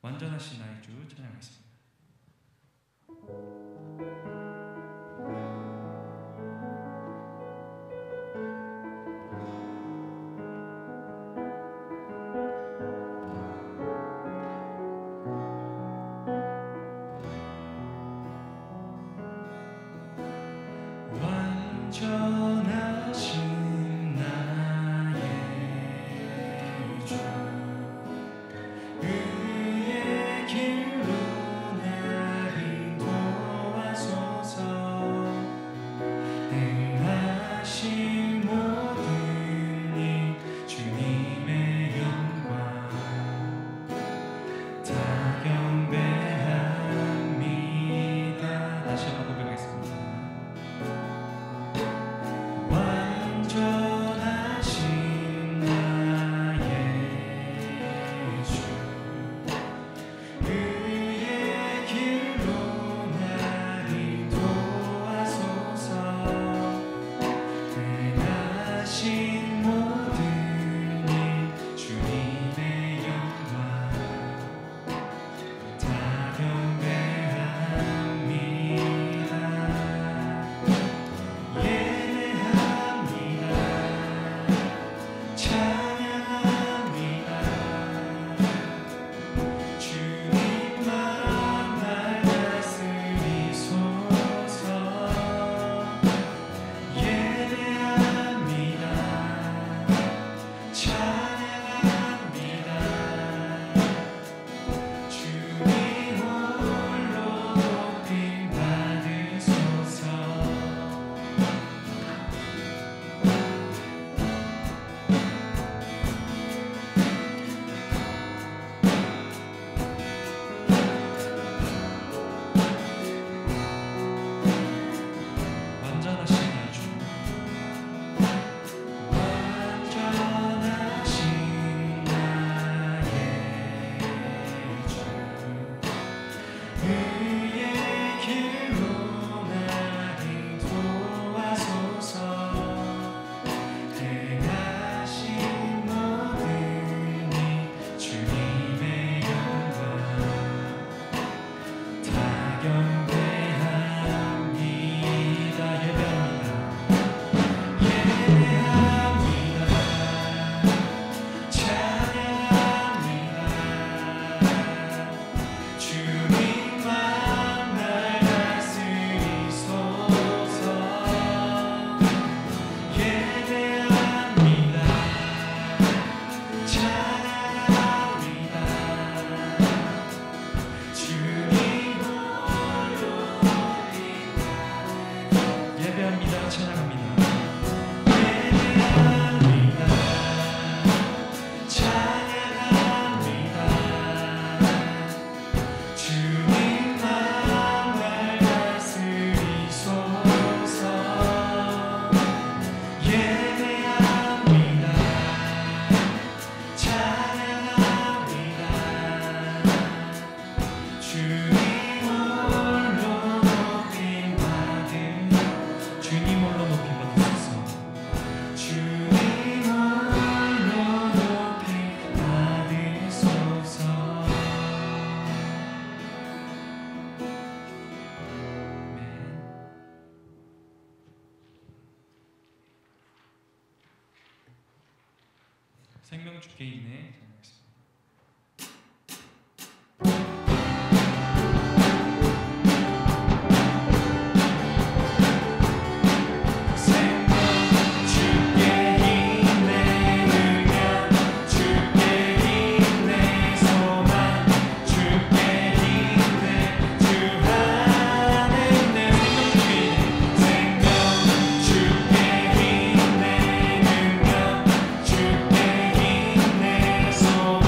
완전하신 나의 주 찬양하겠습니다. 완전하신 나의 주 의의 길로 날 인도하소서. 행하신 모든 일 주님의 영광 다 경배합니다. 다시 한번 고백하겠습니다. 완전하신 나의 주 의의 길로 날 인도하소서. 행하신 모든 일 주님의 영광 다 경배합니다. 예배합니다. 찬양합니다. 주님만 날 다스리소서. 예배합니다. 찬양합니다. 주님 홀로 높임 받으소서. 완전하신 나의 주 완전하신 나의 주 의의 길로 날 인도하소서. 행하신 모든 일 주님의 영광 다 경배합니다. 예배합니다. 찬양합니다. 주님만 날 다스리소서. 예배합니다. 찬양합니다. 주님 홀로 높임 예배합니다. 찬양합니다. 예배합니다. 찬양합니다. 주님만 날 다스리소서. 예배합니다. 찬양합니다. 주님 홀로 높임 받은 주님 홀로 높임 받으소서. 주님 홀로 높임 받으소서. 생명 주께 있네 찬양하겠습니다. 생명 주께 있네 능력 주께 있네 소망 주께 있네 주 안에 내 생명 주께 있네 능력 주께 있네 소망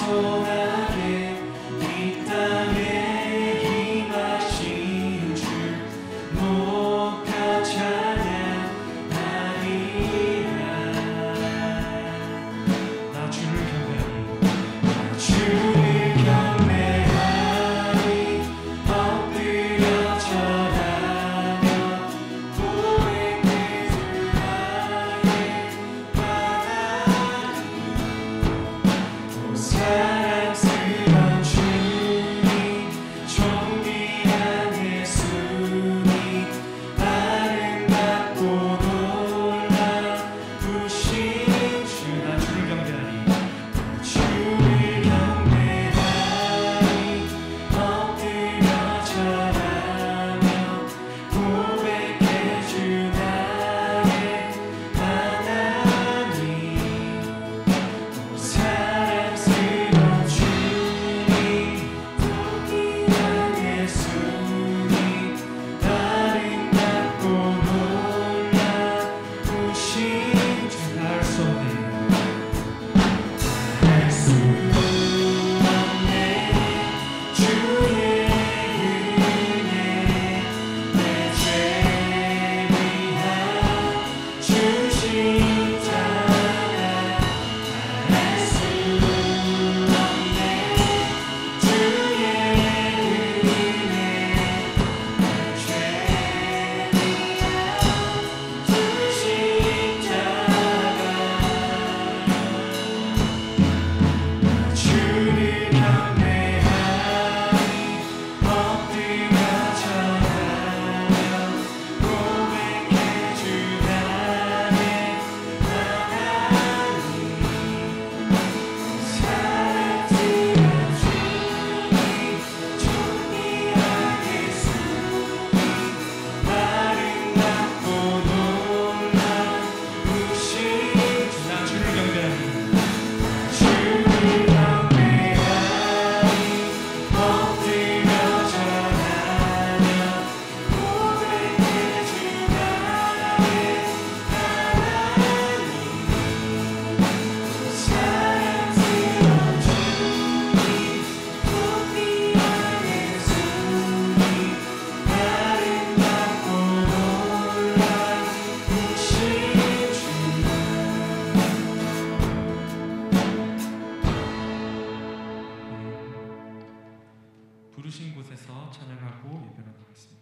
겸손하게 이 땅에 임하신 주 목합 찬양하리라. 나 주를 경배하니 주를 경배하리 엎드려 절하며 고백해 주 나의 하나님. 사랑스러운 주님 존귀한 예수님 아름답고 놀라우신 주. 나 주를 경배하니 주를 경배하리 엎드려 절하며 고백해 주 나의 하나님. 사랑스러운 주님 존귀한 예수님 아름답고 놀라우신 주. 할 수 없네. 할 수 없네 주의 은혜 내 죄 위한 주신 자가 할 수 없네 주의 은혜 내 죄 위한 주신 자가 주를 경배하리 엎드려 절하며 고백해 주 나의 하나님. 사랑스러운 주님 존귀한 예수님 아름답고 놀라우신 주. 나 주를 경배하니 주를 경배하리 엎드려 절하며 고백해 주 나의 하나님. 사랑스러운 주님 존귀한 예수님 아름답고 놀라우신 주. 부르신 곳에서 찬양하고 예배하도록 하겠습니다.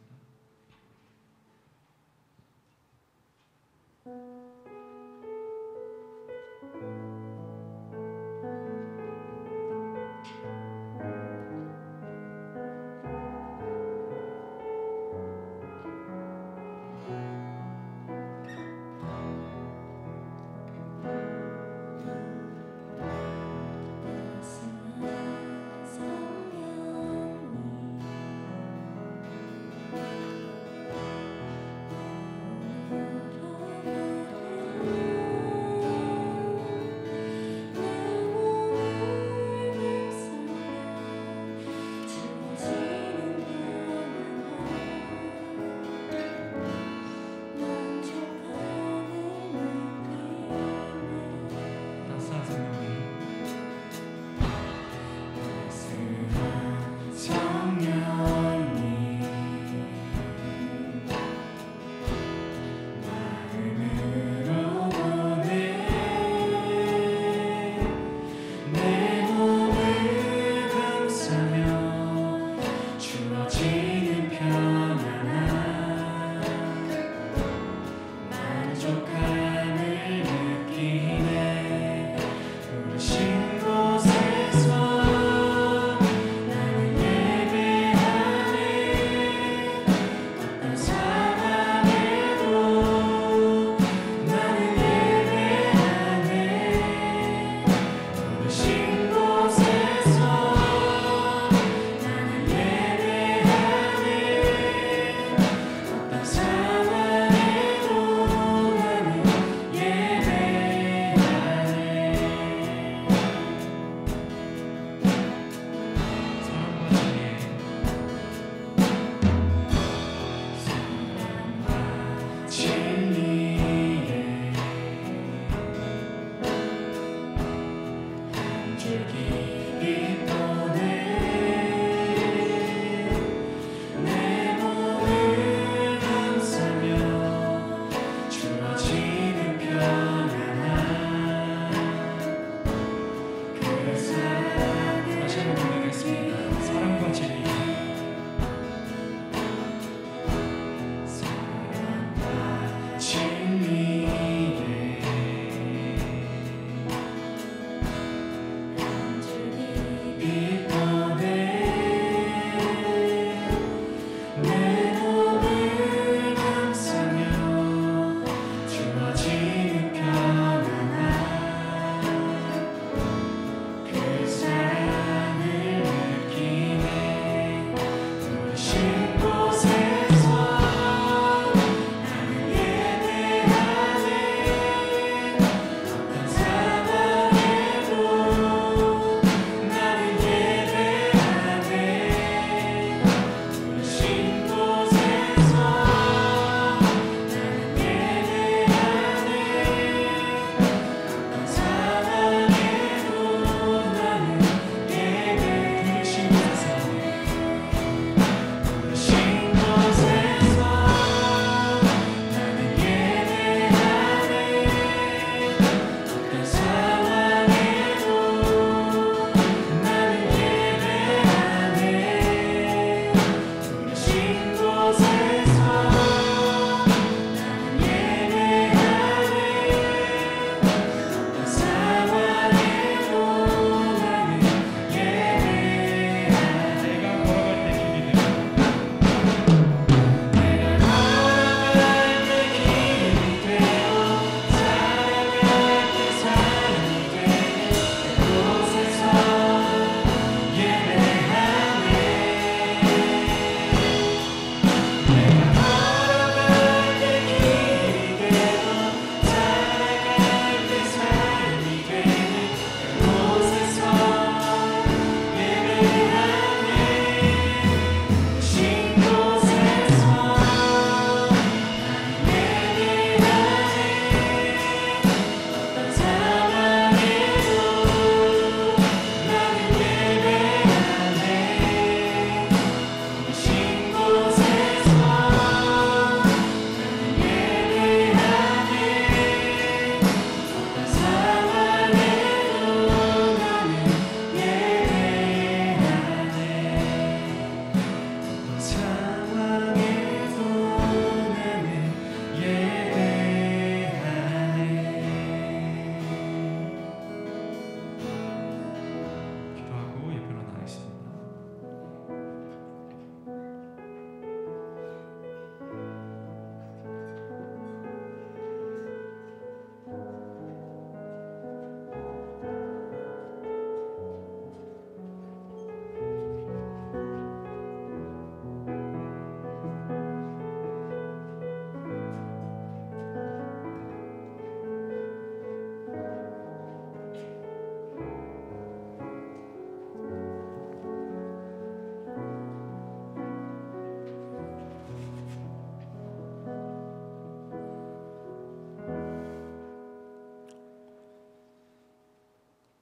따스한 성령님 성령님 마음으로 보내 내 몸을 감싸며 주어지는 평안함 만족함을 느끼네. 부르신 곳에서 나는 예배하네. 어떤 상황에도 나는 예배하네. 부르신 곳에서 나는 예배하네. 어떤 상황에도 나는 예배하네. 사랑과 진리에 진리에 한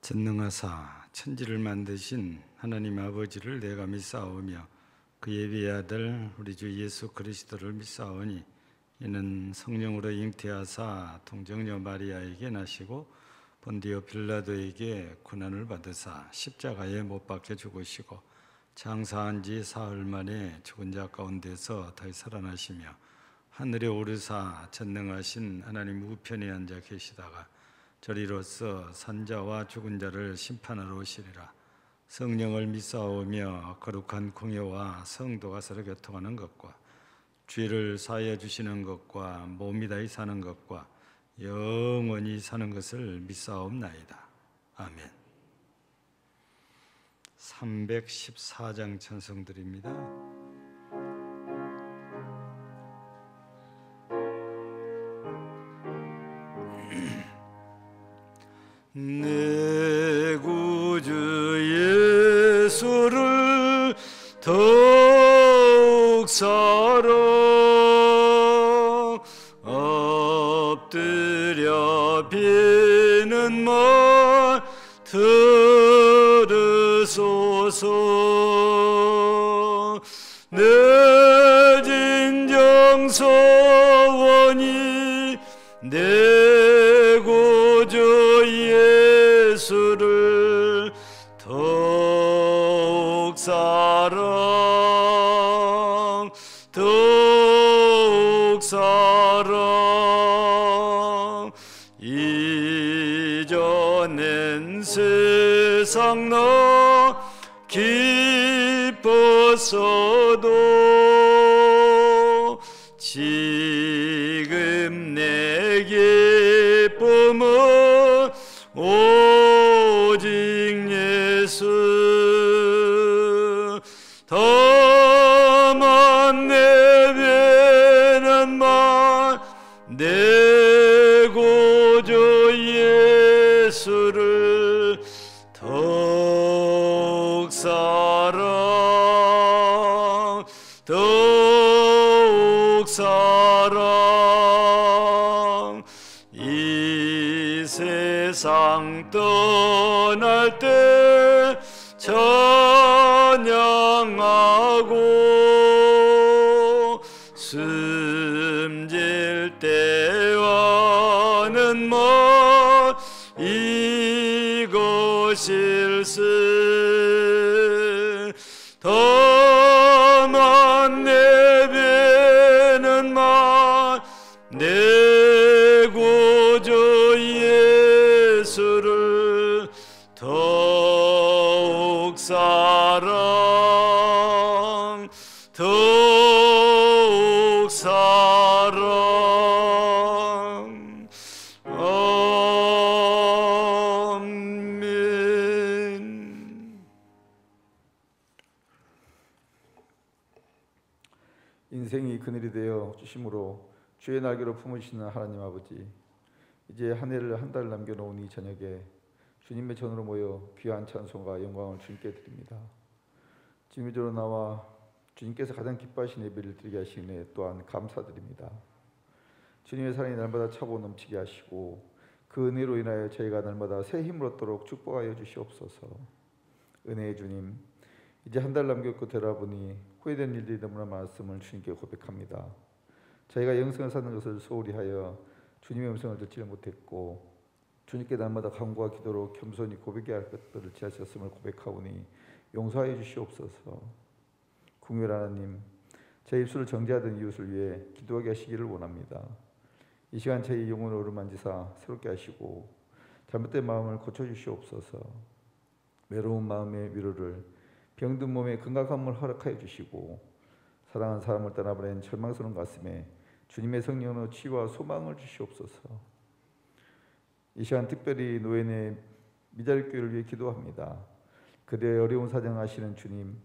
전능하사 천지를 만드신 하나님 아버지를 내가 믿사오며 그의 외아들 우리 주 예수 그리스도를 믿사오니 이는 성령으로 잉태하사 동정녀 마리아에게 나시고 본디오 빌라도에게 고난을 받으사 십자가에 못 박혀 죽으시고 장사한 지 사흘 만에 죽은 자 가운데서 다시 살아나시며 하늘에 오르사 전능하신 하나님 우편에 앉아 계시다가 저리로서 산자와 죽은 자를 심판하러 오시리라. 성령을 믿사오며 거룩한 공예와 성도가 서로 교통하는 것과 죄를 사하여 주시는 것과 몸이 다히 사는 것과 영원히 사는 것을 믿사옵나이다. 아멘. 314장 찬송드립니다. 내 구주 예수를 더욱 사랑 엎드려 비는 말 주소서. 내 진정 소원이 내 구주 예수를 더욱 사랑, 더욱 사랑. 이전엔 세상 나 기뻤어도 지금 내 기쁨은 오직 예수. 다만 내배는 말 내 구주 예수를 더욱 사랑, 더욱 사랑. 이 세상 떠날 때 찬양하고 숨질 때와는 뭐 이것일세. 다만 내배는 말 내 구주 예수를 더욱 사랑, 더욱 사랑. 아멘. 인생이 그늘이 되어 주심으로 주의 날개로 품으시는 하나님 아버지, 이제 한 해를 한 달 남겨놓은 이 저녁에 주님의 전으로 모여 귀한 찬송과 영광을 주님께 드립니다. 주님으로 나와 주님께서 가장 기뻐하신 예배를 드리게 하시니 또한 감사드립니다. 주님의 사랑이 날마다 차고 넘치게 하시고 그 은혜로 인하여 저희가 날마다 새 힘을 얻도록 축복하여 주시옵소서. 은혜의 주님, 이제 한 달 남겼고 되라보니 후회된 일들이 너무나 많았음을 주님께 고백합니다. 저희가 영생을 사는 것을 소홀히 하여 주님의 음성을 듣지 못했고 주님께 날마다 간구와 기도로 겸손히 고백해야 할 것들을 지하셨음을 고백하오니 용서하여 주시옵소서. 궁율 하나님, 제 입술을 정죄하던 이웃을 위해 기도하게 하시기를 원합니다. 이 시간 저희 영혼을 어루만지사 새롭게 하시고 잘못된 마음을 고쳐주시옵소서. 외로운 마음의 위로를, 병든 몸의 건강함을 허락하여 주시고 사랑하는 사람을 떠나보낸 절망스러운 가슴에 주님의 성령으로 치유와 소망을 주시옵소서. 이 시간 특별히 노인의 미자립교회를 위해 기도합니다. 그들의 어려운 사정 아시는 주님,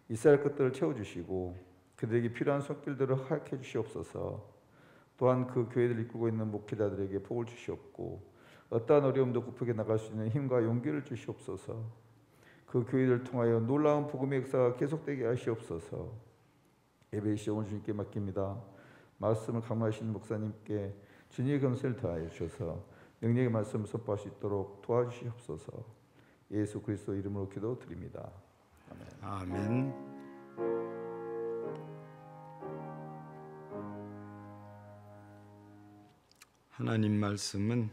있어야 할 것들을 채워주시고 그들에게 필요한 손길들을 허락해 주시옵소서. 또한 그 교회를 이끌고 있는 목회자들에게 복을 주시옵고 어떠한 어려움도 극복해 나갈 수 있는 힘과 용기를 주시옵소서. 그 교회를 통하여 놀라운 복음의 역사가 계속되게 하시옵소서. 예배의 시험을 주님께 맡깁니다. 말씀을 강론하시는 목사님께 주님의 검세를 더하여 주셔서 능력의 말씀을 선포할 수 있도록 도와주시옵소서. 예수 그리스도 이름으로 기도드립니다. 아멘. 아멘. 하나님 말씀은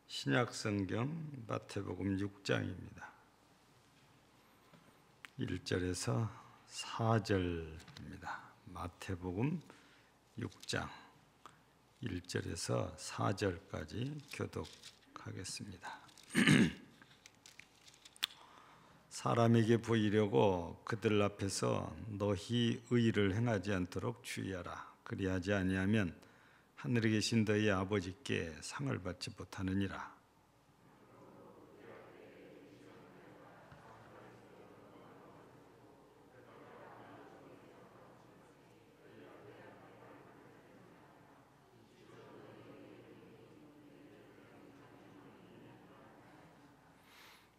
신약성경 마태복음 6장입니다. 1절에서 4절입니다. 마태복음 6장 1절에서 4절까지 교독하겠습니다. 사람에게 보이려고 그들 앞에서 너희 의를 행하지 않도록 주의하라. 그리하지 아니하면 하늘에 계신 너희 아버지께 상을 받지 못하느니라.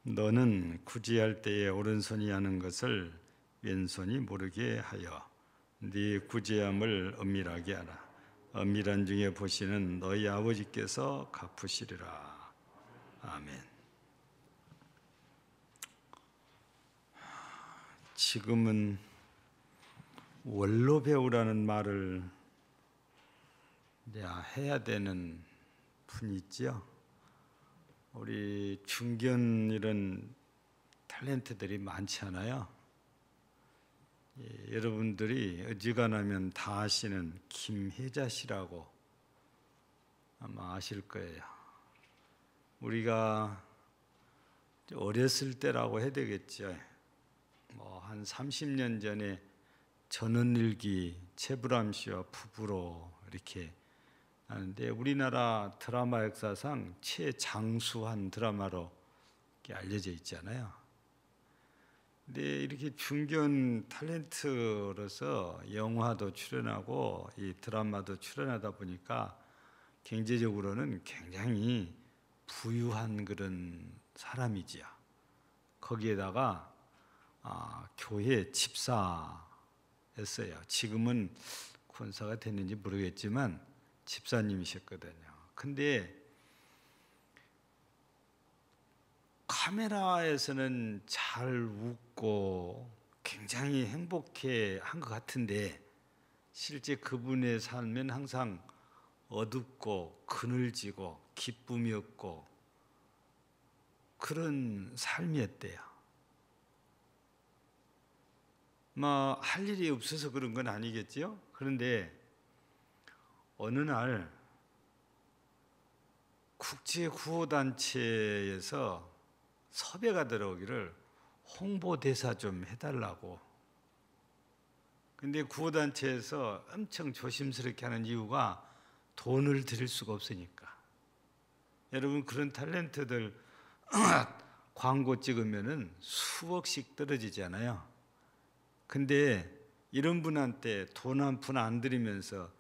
너는 구제할 때에 오른손이 하는 것을 왼손이 모르게 하여 네 구제함을 엄밀하게 하라. 엄밀한 중에 보시는 너희 아버지께서 갚으시리라. 아멘. 지금은 원로 배우라는 말을 이제 해야 되는 분이 있지요. 우리 중견 이런 탤런트들이 많지 않아요. 예, 여러분들이 어지간하면 다 아시는 김혜자 씨라고 아마 아실 거예요. 우리가 어렸을 때라고 해야 되겠죠. 한 30년 전에 전원일기 최불암 씨와 부부로 이렇게 하는데 우리나라 드라마 역사상 최장수한 드라마로 이렇게 알려져 있잖아요. 근데 이렇게 중견 탤런트로서 영화도 출연하고 이 드라마도 출연하다 보니까 경제적으로는 굉장히 부유한 그런 사람이지요. 거기에다가 교회 집사였어요. 지금은 권사가 됐는지 모르겠지만 집사님이셨거든요. 근데 카메라에서는 잘 웃고 굉장히 행복해 한 것 같은데 실제 그분의 삶은 항상 어둡고 그늘지고 기쁨이 없고 그런 삶이었대요. 할 일이 없어서 그런 건 아니겠죠? 그런데 어느 날 국제구호단체에서 섭외가 들어오기를 홍보대사 좀 해달라고. 근데 구호단체에서 엄청 조심스럽게 하는 이유가 돈을 드릴 수가 없으니까. 여러분 그런 탤런트들 광고 찍으면은 수억씩 떨어지잖아요. 근데 이런 분한테 돈 한 푼 안 드리면서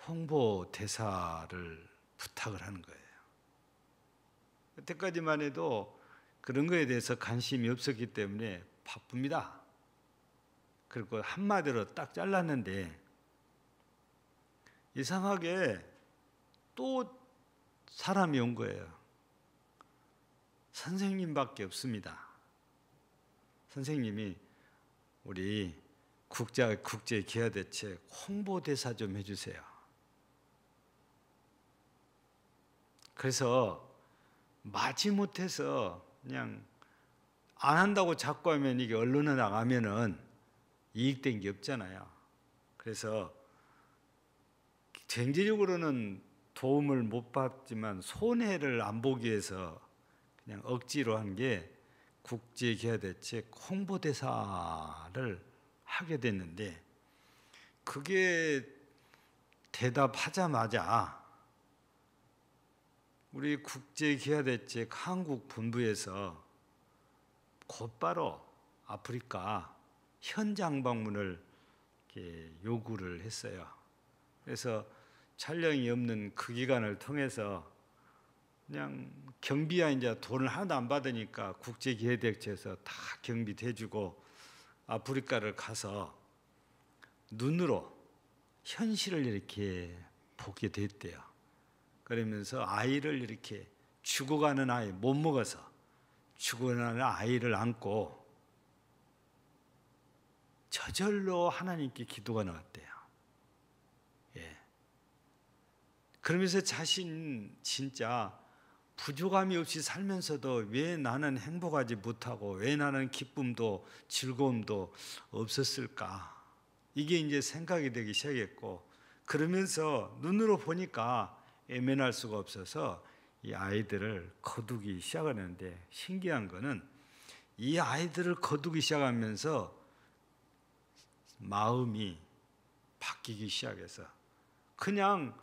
홍보 대사를 부탁을 하는 거예요. 그때까지만 해도 그런 거에 대해서 관심이 없었기 때문에 바쁩니다. 그리고 한마디로 딱 잘랐는데 이상하게 또 사람이 온 거예요. 선생님밖에 없습니다. 선생님이 우리 국제기아대책 홍보대사 좀 해주세요. 그래서 마지못해서 그냥 안 한다고 자꾸 하면 이게 언론에 나가면은 이익된 게 없잖아요. 그래서 경제적으로는 도움을 못 받지만 손해를 안 보기 위해서 그냥 억지로 한 게 국제기아대책 홍보대사를 하게 됐는데 그게 대답하자마자 우리 국제기아대책 한국 본부에서 곧바로 아프리카 현장 방문을 이렇게 요구를 했어요. 그래서 촬영이 없는 그 기간을 통해서 그냥 경비야 이제 돈을 하나도 안 받으니까 국제기아대책에서 다 경비 대주고 아프리카를 가서 눈으로 현실을 이렇게 보게 됐대요. 그러면서 아이를 이렇게 죽어가는 아이, 못 먹어서 죽어가는 아이를 안고 저절로 하나님께 기도가 나왔대요. 예. 그러면서 자신 진짜 부족함이 없이 살면서도 왜 나는 행복하지 못하고 왜 나는 기쁨도 즐거움도 없었을까? 이게 이제 생각이 되기 시작했고 그러면서 눈으로 보니까 애면할 수가 없어서 이 아이들을 거두기 시작하는데 신기한 거는 이 아이들을 거두기 시작하면서 마음이 바뀌기 시작해서 그냥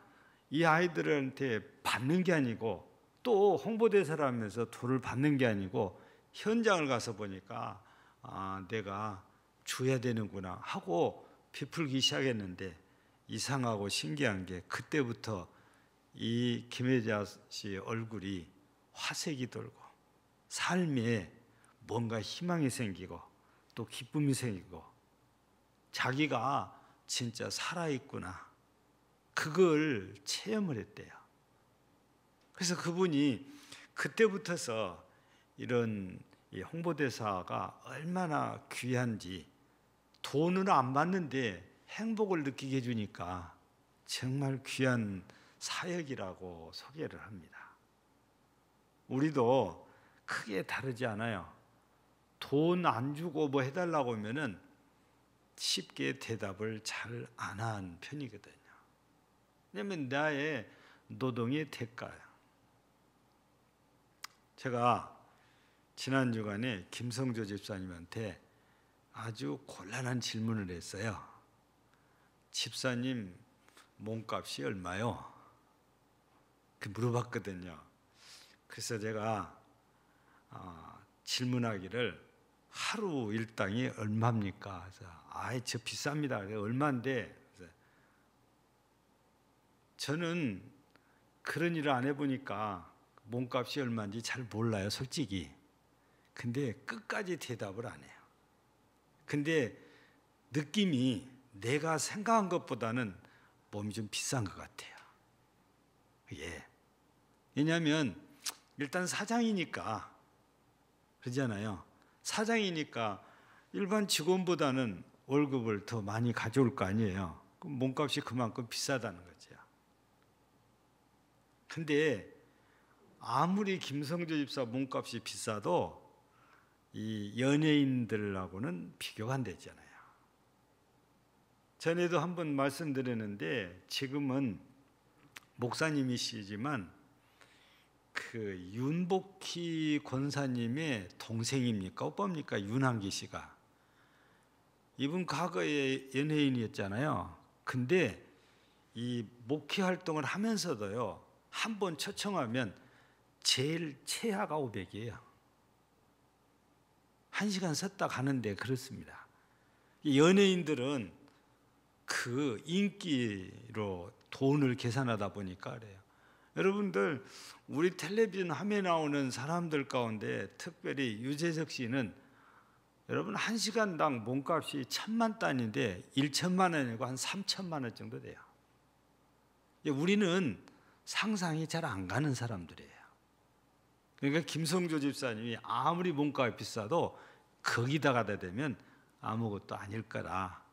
이 아이들한테 받는 게 아니고 또 홍보대사라면서 돈을 받는 게 아니고 현장을 가서 보니까 내가 줘야 되는구나 하고 베풀기 시작했는데 이상하고 신기한 게 그때부터 이 김혜자 씨 얼굴이 화색이 돌고 삶에 뭔가 희망이 생기고 또 기쁨이 생기고 자기가 진짜 살아있구나 그걸 체험을 했대요. 그래서 그분이 그때부터서 이런 이 홍보대사가 얼마나 귀한지, 돈은 안 받는데 행복을 느끼게 해주니까 정말 귀한 사역이라고 소개를 합니다. 우리도 크게 다르지 않아요. 돈 안 주고 뭐 해달라고 하면은 쉽게 대답을 잘 안 하는 편이거든요. 왜냐면 나의 노동의 대가야. 제가 지난 주간에 김성조 집사님한테 아주 곤란한 질문을 했어요. 집사님 몸값이 얼마요? 물어봤거든요. 그래서 제가 질문하기를 하루 일당이 얼마입니까? 그래서 저 비쌉니다. 그래서 얼마인데? 그래서 저는 그런 일을 안 해보니까 몸값이 얼마인지 잘 몰라요, 솔직히. 근데 끝까지 대답을 안 해요. 근데 느낌이 내가 생각한 것보다는 몸이 좀 비싼 것 같아요. 예. 왜냐하면 일단 사장이니까, 그러잖아요. 사장이니까 일반 직원보다는 월급을 더 많이 가져올 거 아니에요. 그럼 몸값이 그만큼 비싸다는 거죠. 근데 아무리 김성조 집사 몸값이 비싸도 이 연예인들하고는 비교가 안 되잖아요. 전에도 한번 말씀드렸는데 지금은 목사님이시지만 그 윤복희 권사님의 동생입니까? 오빠입니까? 윤한기 씨가. 이분 과거에 연예인이었잖아요. 근데 이 목회 활동을 하면서도요, 한 번 초청하면 제일 최하가 500이에요. 1시간 섰다 가는데 그렇습니다. 연예인들은 그 인기로 돈을 계산하다 보니까 그래요. 여러분들, 우리 텔레비전 화면에 나오는 사람들 가운데 특별히 유재석 씨는 여러분 1시간당 몸값이 1,000만 단인데 1천만 원이고 한 3천만 원 정도 돼요. 우리는 상상이 잘 안 가는 사람들이에요. 그러니까 김성조 집사님이 아무리 몸값이 비싸도 거기다가 대면 아무것도 아닐 거라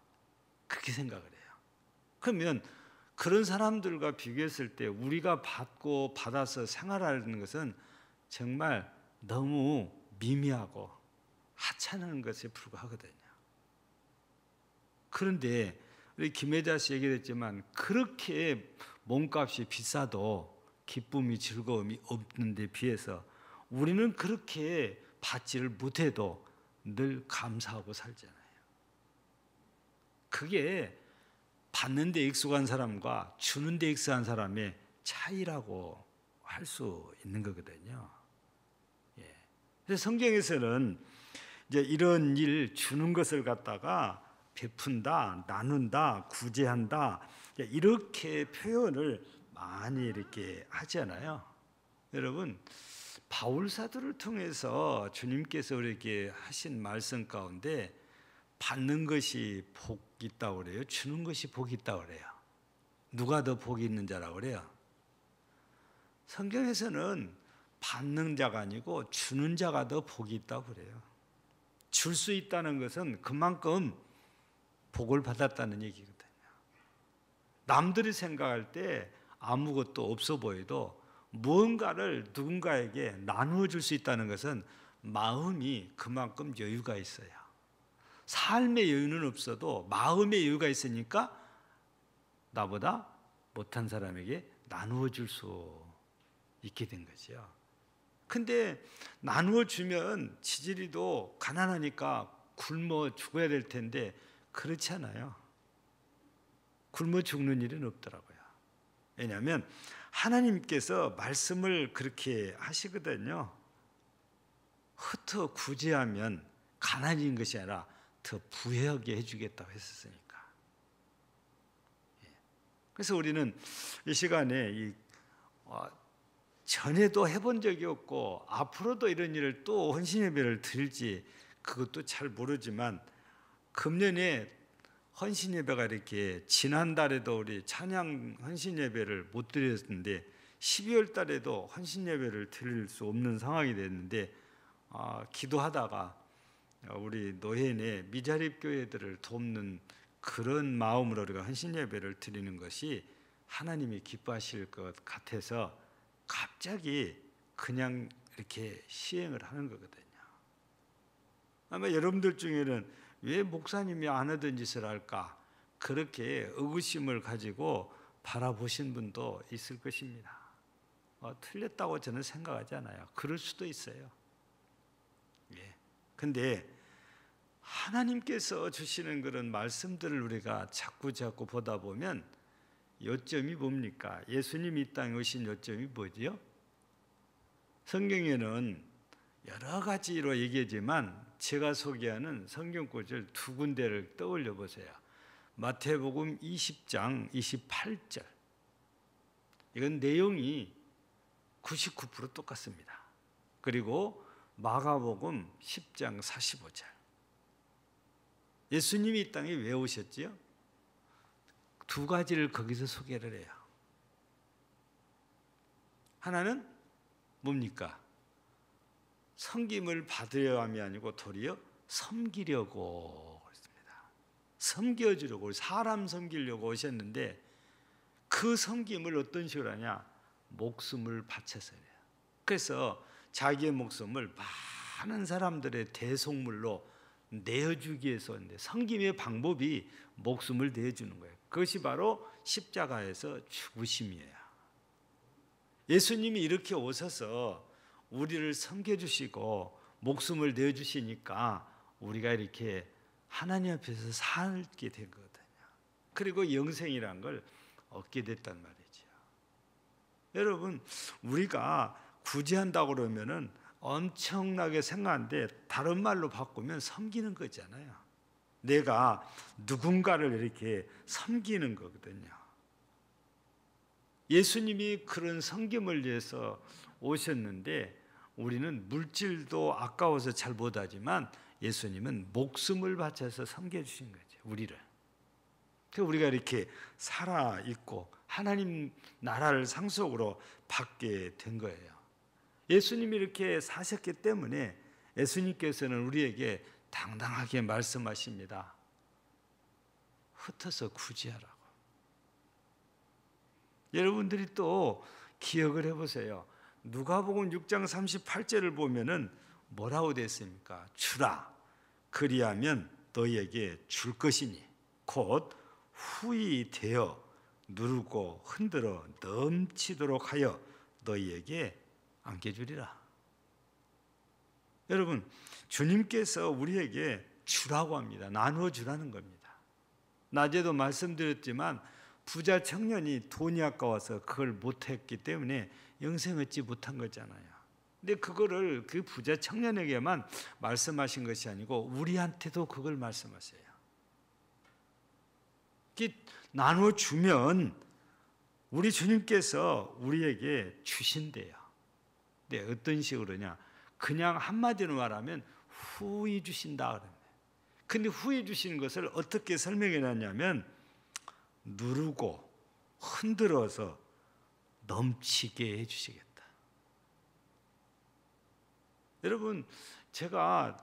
그렇게 생각을 해요. 그러면 그런 사람들과 비교했을 때 우리가 받고 받아서 생활하는 것은 정말 너무 미미하고 하찮은 것에 불과하거든요. 그런데 우리 김혜자 씨 얘기했지만 그렇게 몸값이 비싸도 기쁨이 즐거움이 없는 데 비해서 우리는 그렇게 받지를 못해도 늘 감사하고 살잖아요. 그게 받는 데 익숙한 사람과 주는 데 익숙한 사람의 차이라고 할 수 있는 거거든요. 예. 그래서 성경에서는 이제 이런 일, 주는 것을 갖다가 베푼다, 나눈다, 구제한다, 이렇게 표현을 많이 이렇게 하잖아요. 여러분, 바울 사도를 통해서 주님께서 우리에게 하신 말씀 가운데 받는 것이 복 있다고 그래요? 주는 것이 복 있다고 그래요? 누가 더 복이 있는 자라고 그래요? 성경에서는 받는 자가 아니고 주는 자가 더 복이 있다고 그래요. 줄 수 있다는 것은 그만큼 복을 받았다는 얘기거든요. 남들이 생각할 때 아무것도 없어 보여도 무언가를 누군가에게 나누어 줄 수 있다는 것은 마음이 그만큼 여유가 있어요. 삶의 여유는 없어도 마음의 여유가 있으니까 나보다 못한 사람에게 나누어 줄 수 있게 된 거죠. 근데 나누어 주면 지질이도 가난하니까 굶어 죽어야 될 텐데 그렇지 않아요. 굶어 죽는 일은 없더라고요. 왜냐하면 하나님께서 말씀을 그렇게 하시거든요. 흩어 구제하면 가난해진 것이 아니라 더 부유하게 해주겠다고 했었으니까. 그래서 우리는 이 시간에 전에도 해본 적이 없고 앞으로도 이런 일을 또 헌신예배를 드릴지 그것도 잘 모르지만 금년에 헌신예배가 이렇게 지난달에도 우리 찬양 헌신예배를 못 드렸는데 12월 달에도 헌신예배를 드릴 수 없는 상황이 됐는데 기도하다가 우리 노회인의 미자립 교회들을 돕는 그런 마음으로 우리가 헌신 예배를 드리는 것이 하나님이 기뻐하실 것 같아서 갑자기 그냥 이렇게 시행을 하는 거거든요. 아마 여러분들 중에는 왜 목사님이 안 하던 짓을 할까? 그렇게 의구심을 가지고 바라보신 분도 있을 것입니다. 틀렸다고 저는 생각하지 않아요. 그럴 수도 있어요. 예. 근데 하나님께서 주시는 그런 말씀들을 우리가 자꾸 보다 보면 요점이 뭡니까? 예수님이 이 땅에 오신 요점이 뭐지요? 성경에는 여러 가지로 얘기하지만 제가 소개하는 성경 구절 두 군데를 떠올려 보세요. 마태복음 20장 28절. 이건 내용이 99% 똑같습니다. 그리고 마가복음 10장 45절. 예수님이 이 땅에 왜 오셨지요? 두 가지를 거기서 소개를 해요. 하나는 뭡니까? 섬김을 받으려 함이 아니고 도리어 섬기려고 그랬습니다. 섬겨주려고, 사람 섬기려고 오셨는데 그 섬김을 어떤 식으로 하냐? 목숨을 바쳐서 해요. 그래서 자기의 목숨을 많은 사람들의 대속물로 내어주기 위해서 왔는데 섬김의 방법이 목숨을 내어주는 거예요. 그것이 바로 십자가에서 죽으심이에요. 예수님이 이렇게 오셔서 우리를 섬겨주시고 목숨을 내어주시니까 우리가 이렇게 하나님 앞에서 살게 된 거거든요. 그리고 영생이란 걸 얻게 됐단 말이죠. 여러분, 우리가 구제한다고 그러면은 엄청나게 생각하는데 다른 말로 바꾸면 섬기는 거잖아요. 내가 누군가를 이렇게 섬기는 거거든요. 예수님이 그런 섬김을 위해서 오셨는데 우리는 물질도 아까워서 잘 못하지만 예수님은 목숨을 바쳐서 섬겨주신 거죠. 우리를. 그래서 우리가 이렇게 살아있고 하나님 나라를 상속으로 받게 된 거예요. 예수님이 이렇게 사셨기 때문에 예수님께서는 우리에게 당당하게 말씀하십니다. 흩어서 구제하라고. 여러분들이 또 기억을 해보세요. 누가복음 6장 38절을 보면은 뭐라고 됐습니까? 주라. 그리하면 너희에게 줄 것이니 곧 후히 되어 누르고 흔들어 넘치도록 하여 너희에게 안겨주리라. 여러분, 주님께서 우리에게 주라고 합니다. 나누어 주라는 겁니다. 낮에도 말씀드렸지만 부자 청년이 돈이 아까워서 그걸 못했기 때문에 영생 얻지 못한 거잖아요. 근데 그거를 그 부자 청년에게만 말씀하신 것이 아니고 우리한테도 그걸 말씀하세요. 나누어 주면 우리 주님께서 우리에게 주신대요. 근데 어떤 식으로냐? 그냥 한마디로 말하면 후히 주신다 그러네. 근데 후히 주시는 것을 어떻게 설명해 놨냐면 누르고 흔들어서 넘치게 해 주시겠다. 여러분, 제가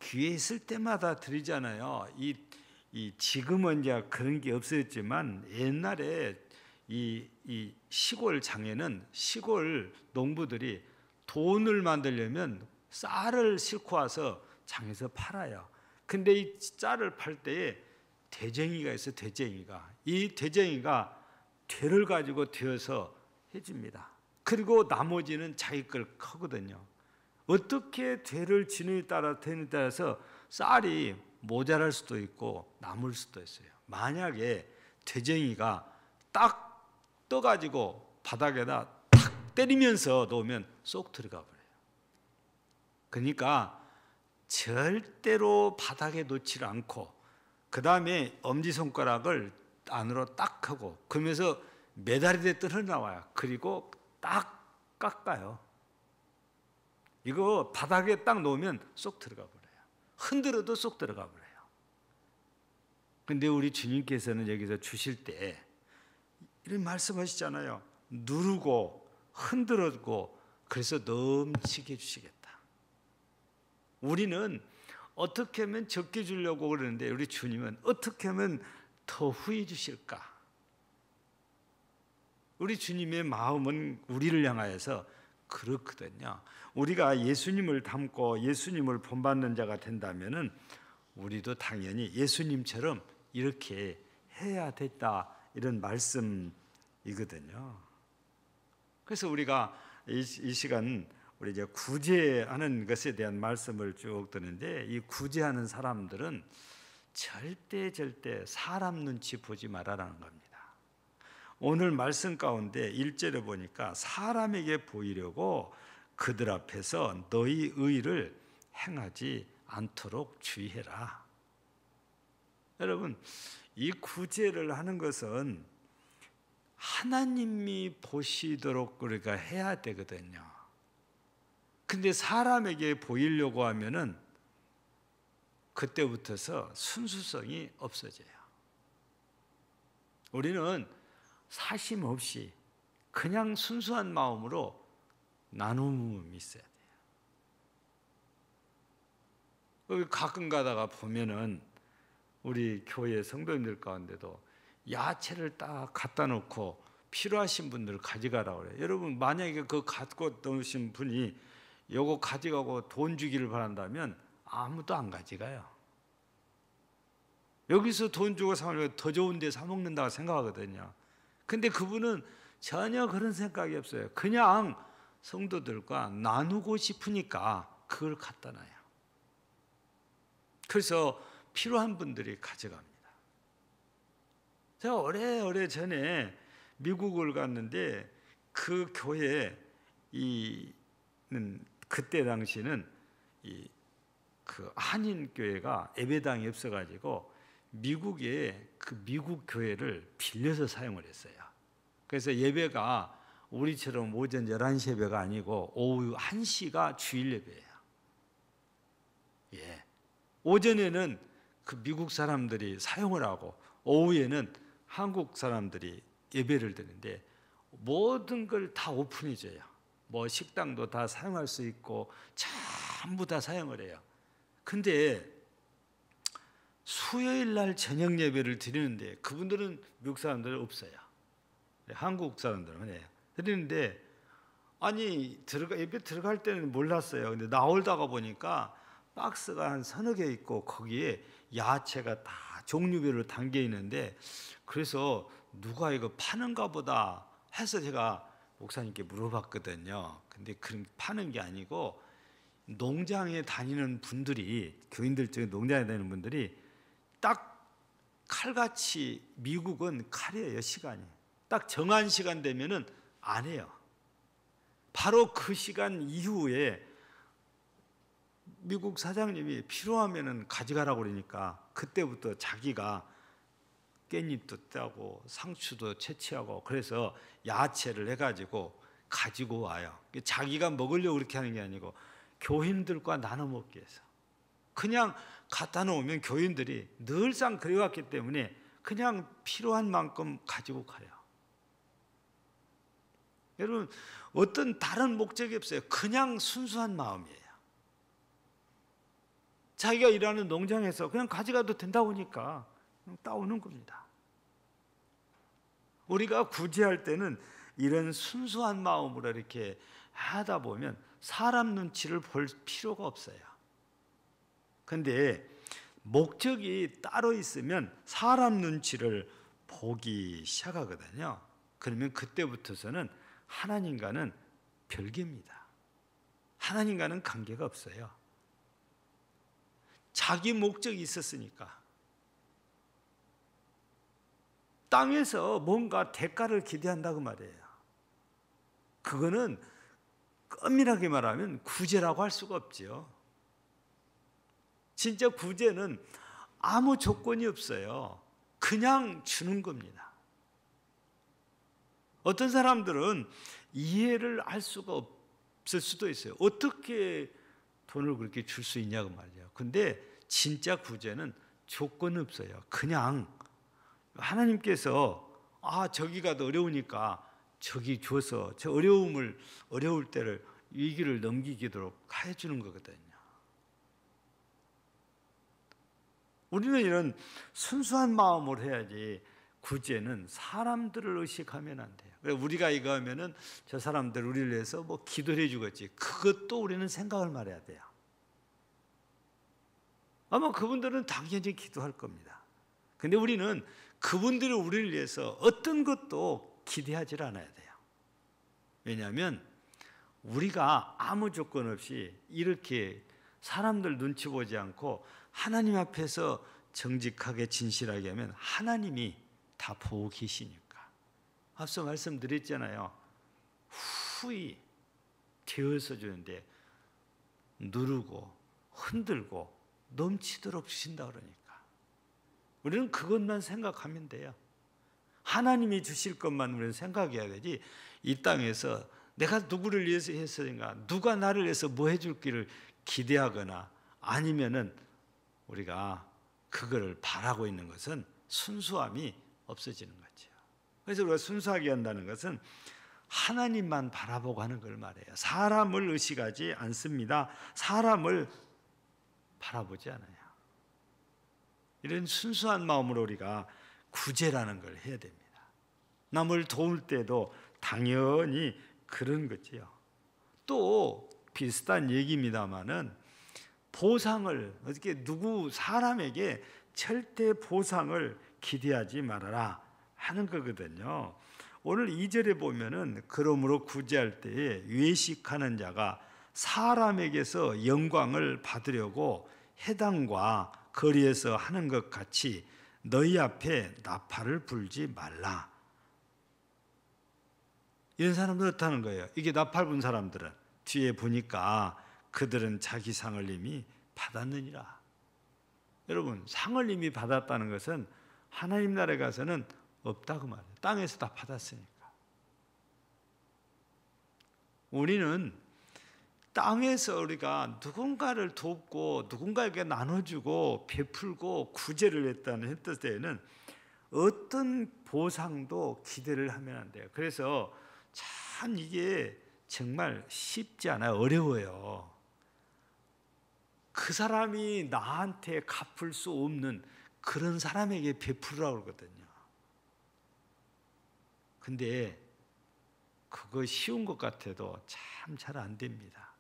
귀에 있을 때마다 드리잖아요. 지금은 이제 그런 게 없어졌지만 옛날에 이 시골 장에는 시골 농부들이 돈을 만들려면 쌀을 싣고 와서 장에서 팔아요. 근데 이 쌀을 팔 때에 대쟁이가 있어. 이 대쟁이가 되를 가지고 되어서 해줍니다. 그리고 나머지는 자기 걸 하거든요. 어떻게 되를 지느냐에 따라서 쌀이 모자랄 수도 있고 남을 수도 있어요. 만약에 대쟁이가 딱 떠가지고 바닥에다 탁 때리면서 놓으면 쏙 들어가 버려요. 그러니까 절대로 바닥에 놓지를 않고 그 다음에 엄지손가락을 안으로 딱 하고 그러면서 메다리에 떨어나와요. 그리고 딱 깎아요. 이거 바닥에 딱 놓으면 쏙 들어가 버려요. 흔들어도 쏙 들어가 버려요. 근데 우리 주님께서는 여기서 주실 때 이런 말씀하시잖아요. 누르고 흔들어주고 그래서 넘치게 해주시겠다. 우리는 어떻게 하면 적게 주려고 그러는데 우리 주님은 어떻게 하면 더 후히 주실까? 우리 주님의 마음은 우리를 향하여서 그렇거든요. 우리가 예수님을 닮고 예수님을 본받는 자가 된다면은 우리도 당연히 예수님처럼 이렇게 해야 됐다, 이런 말씀이거든요. 그래서 우리가 이 시간 우리 이제 구제하는 것에 대한 말씀을 쭉 드는데, 이 구제하는 사람들은 절대 사람 눈치 보지 말아라는 겁니다. 오늘 말씀 가운데 1절에 보니까 사람에게 보이려고 그들 앞에서 너희 의를 행하지 않도록 주의해라. 여러분, 이 구제를 하는 것은 하나님이 보시도록 우리가 해야 되거든요. 근데 사람에게 보이려고 하면은 그때부터서 순수성이 없어져요. 우리는 사심 없이 그냥 순수한 마음으로 나눔이 있어야 돼요. 가끔 가다가 보면은 우리 교회 성도님들 가운데도 야채를 딱 갖다 놓고 필요하신 분들 가져가라고 그래요. 여러분, 만약에 그 갖고 놓으신 분이 요거 가져가고 돈 주기를 바란다면 아무도 안 가져가요. 여기서 돈 주고 사면 더 좋은 데 사 먹는다고 생각하거든요. 근데 그분은 전혀 그런 생각이 없어요. 그냥 성도들과 나누고 싶으니까 그걸 갖다 놔요. 그래서 필요한 분들이 가져갑니다. 제가 오래 전에 미국을 갔는데 그 교회에 그때 당시는 그 한인 교회가 예배당이 없어가지고 미국에 그 미국 교회를 빌려서 사용을 했어요. 그래서 예배가 우리처럼 오전 11시 예배가 아니고 오후 1시가 주일 예배예요. 예. 오전에는 그 미국 사람들이 사용을 하고 오후에는 한국 사람들이 예배를 드는데 모든 걸 다 오픈해줘요. 뭐 식당도 다 사용할 수 있고 전부 다 사용을 해요. 근데 수요일 날 저녁 예배를 드리는데 그분들은 미국 사람들은 없어요. 한국 사람들은 해요. 드리는데 아니 예배 들어갈 때는 몰랐어요. 근데 나오다가 보니까 박스가 한 서너 개 있고 거기에 야채가 다 종류별로 담겨 있는데, 그래서 누가 이거 파는가 보다 해서 제가 목사님께 물어봤거든요. 근데 그런 파는 게 아니고 농장에 다니는 분들이, 교인들 중에 농장에 다니는 분들이 딱 칼같이, 미국은 칼이에요. 시간이 딱 정한 시간 되면은 안 해요. 바로 그 시간 이후에 미국 사장님이 필요하면은 가져가라고 그러니까 그때부터 자기가 깻잎도 따고 상추도 채취하고 그래서 야채를 해가지고 가지고 와요. 자기가 먹으려고 그렇게 하는 게 아니고 교인들과 나눠 먹기 위해서. 그냥 갖다 놓으면 교인들이 늘상 그래왔기 때문에 그냥 필요한 만큼 가지고 가요. 여러분, 어떤 다른 목적이 없어요. 그냥 순수한 마음이에요. 자기가 일하는 농장에서 그냥 가져가도 된다고 하니까 그냥 따오는 겁니다. 우리가 구제할 때는 이런 순수한 마음으로 이렇게 하다 보면 사람 눈치를 볼 필요가 없어요. 그런데 목적이 따로 있으면 사람 눈치를 보기 시작하거든요. 그러면 그때부터서는 하나님과는 별개입니다. 하나님과는 관계가 없어요. 자기 목적이 있었으니까. 땅에서 뭔가 대가를 기대한다고 말이에요. 그거는 엄밀하게 말하면 구제라고 할 수가 없죠. 진짜 구제는 아무 조건이 없어요. 그냥 주는 겁니다. 어떤 사람들은 이해를 할 수가 없을 수도 있어요. 어떻게 돈을 그렇게 줄 수 있냐고 말이에요. 근데 진짜 구제는 조건 없어요. 그냥 하나님께서 저기가 더 어려우니까 저기 줘서 저 어려울 때를 위기를 넘기도록 해주는 거거든요. 우리는 이런 순수한 마음으로 해야지 구제는 사람들을 의식하면 안 돼요. 그래 우리가 이거 하면은 저 사람들 우리를 위해서 뭐 기도를 해주겠지. 그것도 우리는 생각을 말해야 돼요. 아마 그분들은 당연히 기도할 겁니다. 근데 우리는 그분들이 우리를 위해서 어떤 것도 기대하지 않아야 돼요. 왜냐하면 우리가 아무 조건 없이 이렇게 사람들 눈치 보지 않고 하나님 앞에서 정직하게 진실하게 하면 하나님이 다 보고 계시니까. 앞서 말씀드렸잖아요. 후히 되어서 주는데 누르고 흔들고 넘치도록 주신다 그러니까 우리는 그것만 생각하면 돼요. 하나님이 주실 것만 우리는 생각해야 되지 이 땅에서 내가 누구를 위해서 했으니까 누가 나를 위해서 뭐 해줄 기를 기대하거나 아니면은 우리가 그거를 바라고 있는 것은 순수함이 없어지는 거죠. 그래서 우리가 순수하게 한다는 것은 하나님만 바라보고 하는 걸 말해요. 사람을 의식하지 않습니다. 사람을 바라보지 않아요. 이런 순수한 마음으로 우리가 구제라는 걸 해야 됩니다. 남을 도울 때도 당연히 그런 거지요. 또 비슷한 얘기입니다만은 보상을 어떻게 누구 사람에게 절대 보상을 기대하지 말아라 하는 거거든요. 오늘 2절에 보면은 그러므로 구제할 때에 외식하는 자가 사람에게서 영광을 받으려고 해당과 거리에서 하는 것 같이 너희 앞에 나팔을 불지 말라. 이런 사람들 어떻다는 거예요? 이게 나팔 분 사람들은 뒤에 보니까 그들은 자기 상을 이미 받았느니라. 여러분 상을 이미 받았다는 것은 하나님 나라에 가서는 없다고 말해요. 땅에서 다 받았으니까. 우리는 땅에서 우리가 누군가를 돕고 누군가에게 나눠주고 베풀고 구제를 했다는 때에는 어떤 보상도 기대를 하면 안 돼요. 그래서 참 이게 정말 쉽지 않아요. 어려워요. 그 사람이 나한테 갚을 수 없는 그런 사람에게 베풀으라고 그러거든요. 근데 그거 쉬운 것 같아도 참 잘 안 됩니다.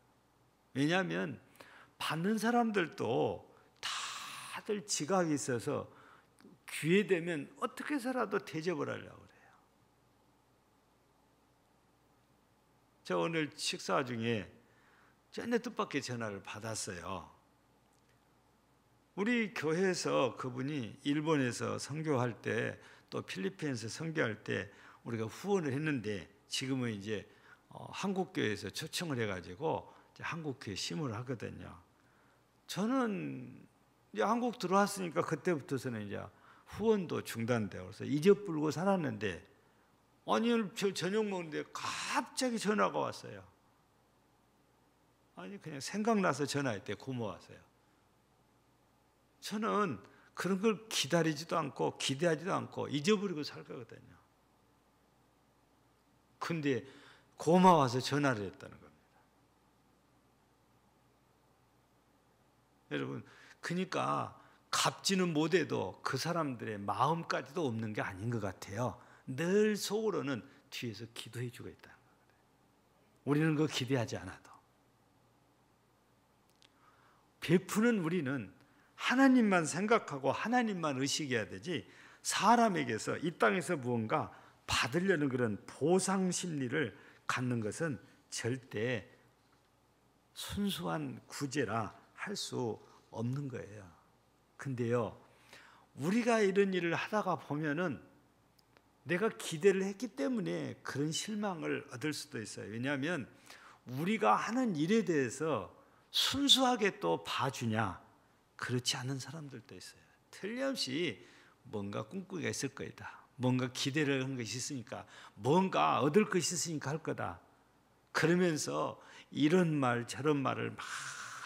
왜냐하면 받는 사람들도 다들 지각이 있어서 기회 되면 어떻게 해서라도 대접을 하려고 그래요. 저 오늘 식사 중에 전에 뜻밖의 전화를 받았어요. 우리 교회에서 그분이 일본에서 선교할 때 또 필리핀에서 선교할 때 우리가 후원을 했는데 지금은 이제 한국교회에서 초청을 해가지고 한국교회 심을 하거든요. 저는 이제 한국 들어왔으니까 그때부터서는 이제 후원도 중단되고 그래서 잊어불고 살았는데 아니 저 저녁 먹는데 갑자기 전화가 왔어요. 아니 그냥 생각나서 전화했대. 고마워서요. 저는 그런 걸 기다리지도 않고 기대하지도 않고 잊어버리고 살 거거든요. 근데 고마워서 전화를 했다는 겁니다. 여러분, 그러니까 갚지는 못해도 그 사람들의 마음까지도 없는 게 아닌 것 같아요. 늘 속으로는 뒤에서 기도해 주고 있다는 거예요. 우리는 그거 기대하지 않아도. 베푸는 우리는 하나님만 생각하고 하나님만 의식해야 되지 사람에게서 이 땅에서 무언가 받으려는 그런 보상 심리를 갖는 것은 절대 순수한 구제라 할 수 없는 거예요. 근데요, 우리가 이런 일을 하다가 보면은 내가 기대를 했기 때문에 그런 실망을 얻을 수도 있어요. 왜냐하면 우리가 하는 일에 대해서 순수하게 또 봐주냐? 그렇지 않은 사람들도 있어요. 틀림없이 뭔가 꿈꾸기가 있을 거다. 뭔가 기대를 한 것이 있으니까, 뭔가 얻을 것이 있으니까 할 거다. 그러면서 이런 말 저런 말을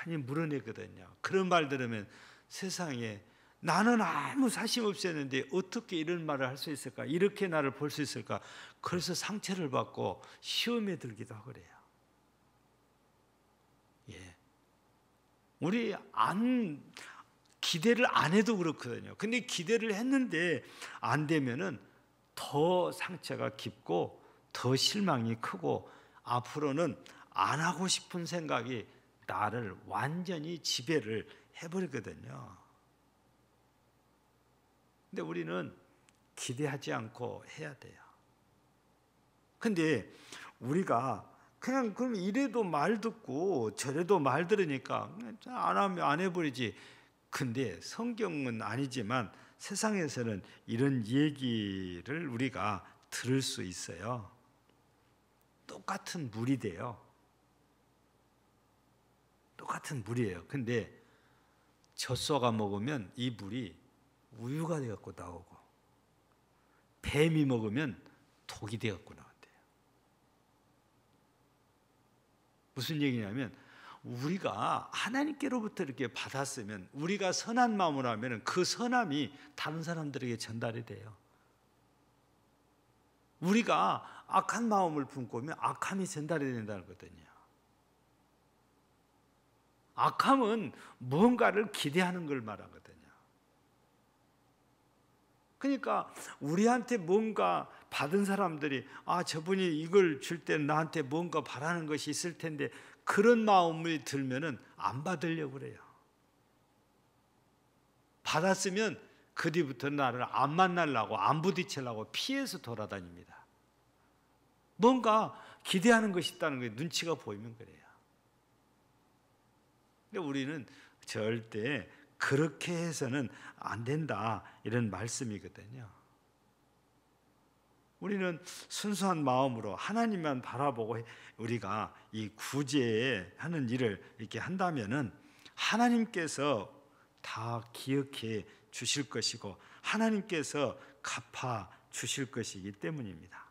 많이 물어내거든요. 그런 말 들으면 세상에 나는 아무 사심 없었는데 어떻게 이런 말을 할 수 있을까? 이렇게 나를 볼 수 있을까? 그래서 상처를 받고 시험에 들기도 하고 그래요. 예. 우리 기대를 안 해도 그렇거든요. 근데 기대를 했는데 안 되면은 더 상처가 깊고 더 실망이 크고 앞으로는 안 하고 싶은 생각이 나를 완전히 지배를 해버리거든요. 근데 우리는 기대하지 않고 해야 돼요. 근데 우리가 그냥 그럼 이래도 말 듣고 저래도 말 들으니까 안 하면 안 해버리지. 근데 성경은 아니지만 세상에서는 이런 얘기를 우리가 들을 수 있어요. 똑같은 물이 돼요. 똑같은 물이에요. 근데 젖소가 먹으면 이 물이 우유가 되어갖고 나오고 뱀이 먹으면 독이 되어갖고 나온대요. 무슨 얘기냐면 우리가 하나님께로부터 이렇게 받았으면 우리가 선한 마음으로 하면 그 선함이 다른 사람들에게 전달이 돼요. 우리가 악한 마음을 품고 오면 악함이 전달이 된다는 거거든요. 악함은 뭔가를 기대하는 걸 말하거든요. 그러니까 우리한테 뭔가 받은 사람들이 저분이 이걸 줄 때 나한테 뭔가 바라는 것이 있을 텐데 그런 마음이 들면은 안 받으려고 그래요. 받았으면 그 뒤부터 나를 안 만나려고 안 부딪히려고 피해서 돌아다닙니다. 뭔가 기대하는 것이 있다는 게 눈치가 보이면 그래요. 근데 우리는 절대 그렇게 해서는 안 된다 이런 말씀이거든요. 우리는 순수한 마음으로 하나님만 바라보고 우리가 이 구제하는 일을 이렇게 한다면은 하나님께서 다 기억해 주실 것이고 하나님께서 갚아 주실 것이기 때문입니다.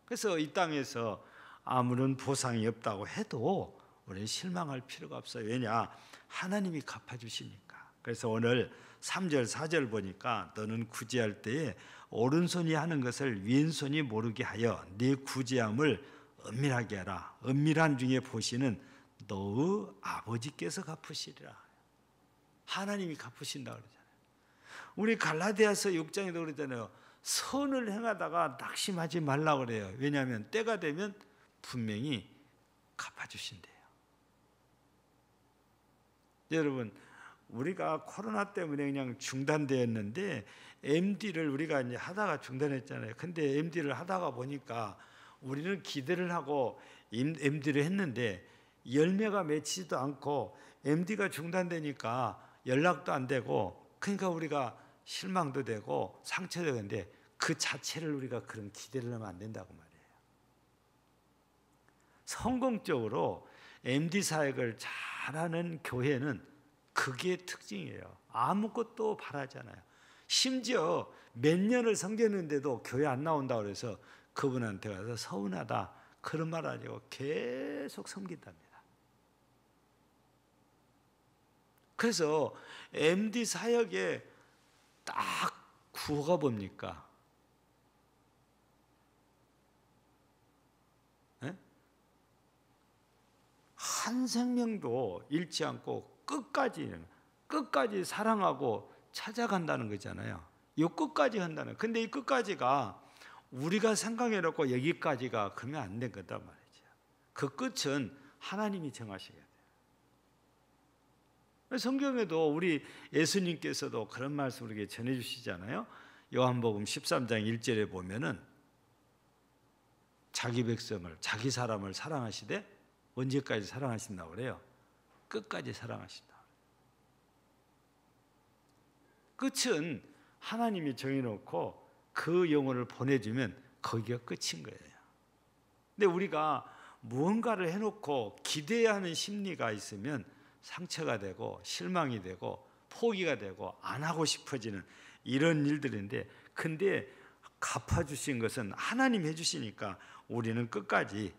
그래서 이 땅에서 아무런 보상이 없다고 해도 우리는 실망할 필요가 없어요. 왜냐? 하나님이 갚아주시니까. 그래서 오늘 3절 4절 보니까 너는 구제할 때에 오른손이 하는 것을 왼손이 모르게 하여 네 구제함을 은밀하게 하라. 은밀한 중에 보시는 너의 아버지께서 갚으시리라. 하나님이 갚으신다고 그러잖아요. 우리 갈라디아서 6장에도 그러잖아요. 선을 행하다가 낙심하지 말라고 그래요. 왜냐하면 때가 되면 분명히 갚아주신대요. 여러분, 우리가 코로나 때문에 그냥 중단되었는데 MD를 우리가 이제 하다가 중단했잖아요. 근데 MD를 하다가 보니까 우리는 기대를 하고 MD를 했는데 열매가 맺히지도 않고 MD가 중단되니까 연락도 안 되고 그러니까 우리가 실망도 되고 상처도 되는데 그 자체를 우리가 그런 기대를 하면 안 된다고 말이에요. 성공적으로 MD 사역을 잘하는 교회는 그게 특징이에요. 아무것도 바라지 않아요. 심지어 몇 년을 섬겼는데도 교회 안 나온다고 그래서 그분한테 가서 서운하다 그런 말 아니고 계속 섬긴답니다. 그래서 MD 사역에 딱 구호가 뭡니까? 네? 한 생명도 잃지 않고 끝까지 사랑하고 찾아간다는 거잖아요. 이 끝까지 한다는. 근데 이 끝까지가 우리가 생각해놓고 여기까지가 그러면 안 된 거다 말이죠. 그 끝은 하나님이 정하시게 돼요. 성경에도 우리 예수님께서도 그런 말씀을 우리에게 전해주시잖아요. 요한복음 13장 1절에 보면은 자기 백성을 자기 사람을 사랑하시되 언제까지 사랑하신다고 그래요? 끝까지 사랑하신다. 끝은 하나님이 정해놓고 그 영혼을 보내주면 거기가 끝인 거예요. 근데 우리가 무언가를 해놓고 기대해야 하는 심리가 있으면 상처가 되고 실망이 되고 포기가 되고 안 하고 싶어지는 이런 일들인데 근데 갚아주신 것은 하나님 해주시니까 우리는 끝까지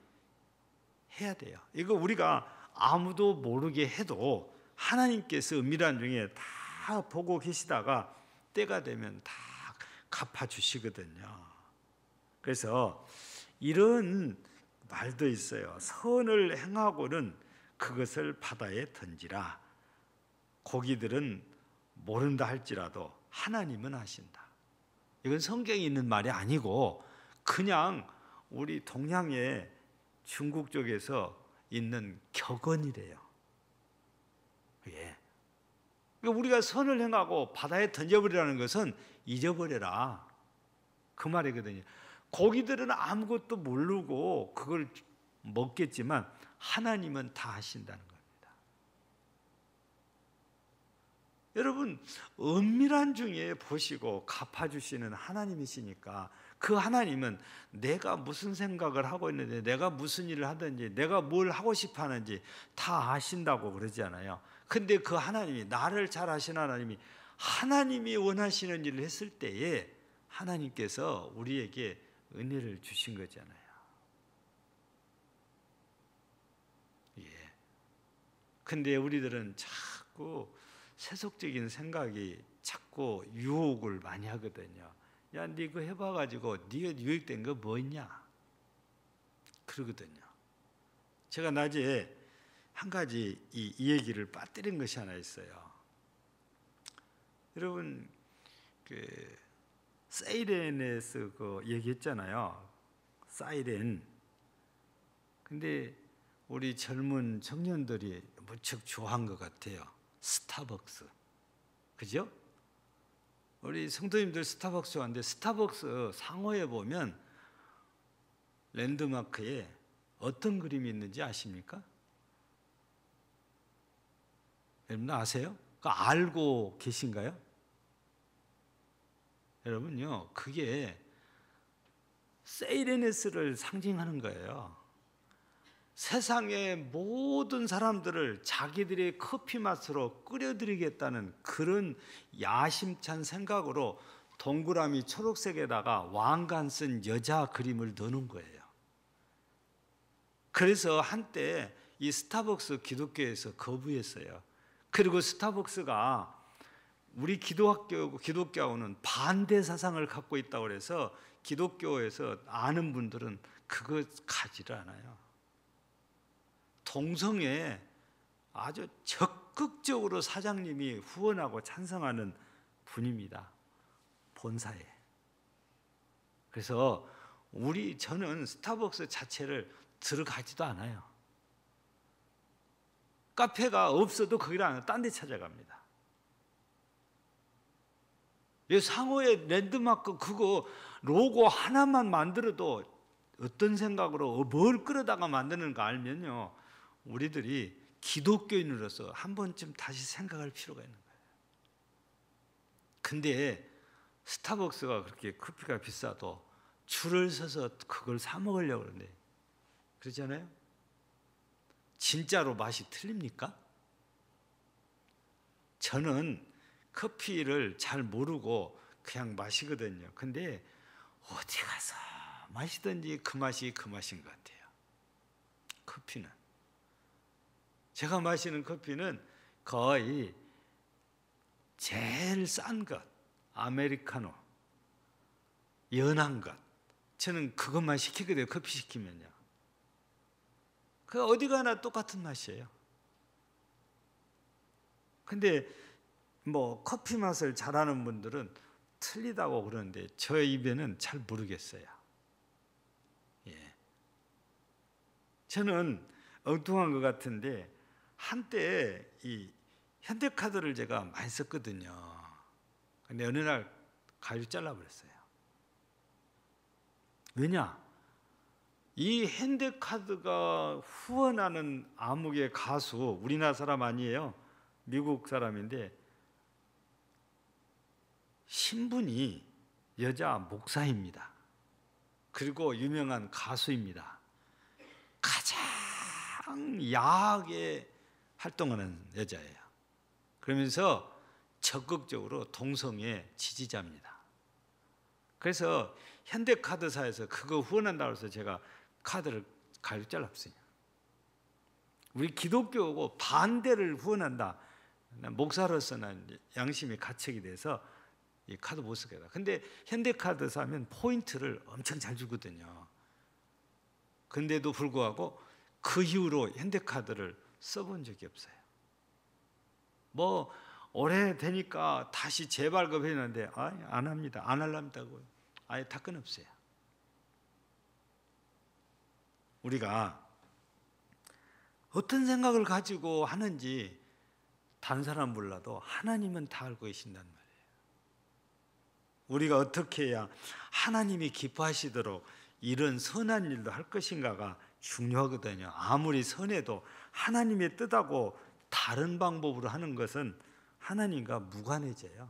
해야 돼요. 이거 우리가 아무도 모르게 해도 하나님께서 은밀한 중에 다 보고 계시다가 때가 되면 다 갚아주시거든요. 그래서 이런 말도 있어요. 선을 행하고는 그것을 바다에 던지라. 고기들은 모른다 할지라도 하나님은 아신다. 이건 성경에 있는 말이 아니고 그냥 우리 동양의 중국 쪽에서 있는 격언이래요. 예. 그러니까 우리가 선을 행하고 바다에 던져버리라는 것은 잊어버려라, 그 말이거든요. 고기들은 아무것도 모르고 그걸 먹겠지만 하나님은 다 하신다는 겁니다. 여러분, 은밀한 중에 보시고 갚아주시는 하나님이시니까 그 하나님은 내가 무슨 생각을 하고 있는지, 내가 무슨 일을 하든지, 내가 뭘 하고 싶어 하는지 다 아신다고 그러잖아요. 근데 그 하나님이, 나를 잘 아시는 하나님이, 하나님이 원하시는 일을 했을 때에 하나님께서 우리에게 은혜를 주신 거잖아요. 예. 근데 우리들은 자꾸 세속적인 생각이 자꾸 유혹을 많이 하거든요. 야, 네 그거 해봐가지고 네가 유혹된 거 뭐 있냐? 그러거든요. 제가 낮에 한 가지 이 얘기를 빠뜨린 것이 하나 있어요. 여러분, 그 사이렌에서 그 얘기했잖아요. 사이렌. 근데 우리 젊은 청년들이 무척 좋아한 것 같아요. 스타벅스. 그죠? 우리 성도님들 스타벅스 왔는데 스타벅스 상호에 보면 랜드마크에 어떤 그림이 있는지 아십니까? 여러분 아세요? 그거 알고 계신가요? 여러분요, 그게 세이레네스를 상징하는 거예요. 세상의 모든 사람들을 자기들의 커피 맛으로 끓여드리겠다는 그런 야심찬 생각으로 동그라미 초록색에다가 왕관 쓴 여자 그림을 넣는 거예요. 그래서 한때 이 스타벅스 기독교에서 거부했어요. 그리고 스타벅스가 우리 기독교하고는 반대 사상을 갖고 있다고 해서 기독교에서 아는 분들은 그거 가지를 않아요. 동성애 아주 적극적으로 사장님이 후원하고 찬성하는 분입니다. 본사에. 그래서 저는 스타벅스 자체를 들어가지도 않아요. 카페가 없어도 거기를 안 가요. 딴 데 찾아갑니다. 상호의 랜드마크 그거 로고 하나만 만들어도 어떤 생각으로 뭘 끌어다가 만드는가 알면요, 우리들이 기독교인으로서 한 번쯤 다시 생각할 필요가 있는 거예요. 근데 스타벅스가 그렇게 커피가 비싸도 줄을 서서 그걸 사 먹으려고 그러는데, 그러잖아요. 진짜로 맛이 틀립니까? 저는 커피를 잘 모르고 그냥 마시거든요. 근데 어디 가서 마시든지 그 맛이 그 맛인 것 같아요. 커피는. 제가 마시는 커피는 거의 제일 싼 것, 아메리카노, 연한 것. 저는 그것만 시키거든요. 커피 시키면요. 그 어디 가나 똑같은 맛이에요. 근데 뭐 커피 맛을 잘하는 분들은 틀리다고 그러는데 저 입에는 잘 모르겠어요. 예. 저는 엉뚱한 것 같은데 한때 이 현대카드를 제가 많이 썼거든요. 근데 어느 날 가위로 잘라버렸어요. 왜냐? 이 현대카드가 후원하는 암흑의 가수, 우리나라 사람 아니에요. 미국 사람인데 신분이 여자 목사입니다. 그리고 유명한 가수입니다. 가장 야하게 활동하는 여자예요. 그러면서 적극적으로 동성애 지지자입니다. 그래서 현대카드사에서 그거 후원한다고 해서 제가 카드를 가위로 잘랐어요. 우리 기독교고 반대를 후원한다. 목사로서는 양심이 가책이 돼서 이 카드 못 쓰겠다. 근데 현대카드 사면 포인트를 엄청 잘 주거든요. 근데도 불구하고 그 이후로 현대카드를 써본 적이 없어요. 뭐 오래되니까 다시 재발급했는데 안 합니다. 안 할랍니다고요. 아예 다 끊었어요. 우리가 어떤 생각을 가지고 하는지 다른 사람 몰라도 하나님은 다 알고 계신단 말이에요. 우리가 어떻게 해야 하나님이 기뻐하시도록 이런 선한 일도 할 것인가가 중요하거든요. 아무리 선해도 하나님의 뜻하고 다른 방법으로 하는 것은 하나님과 무관해져요.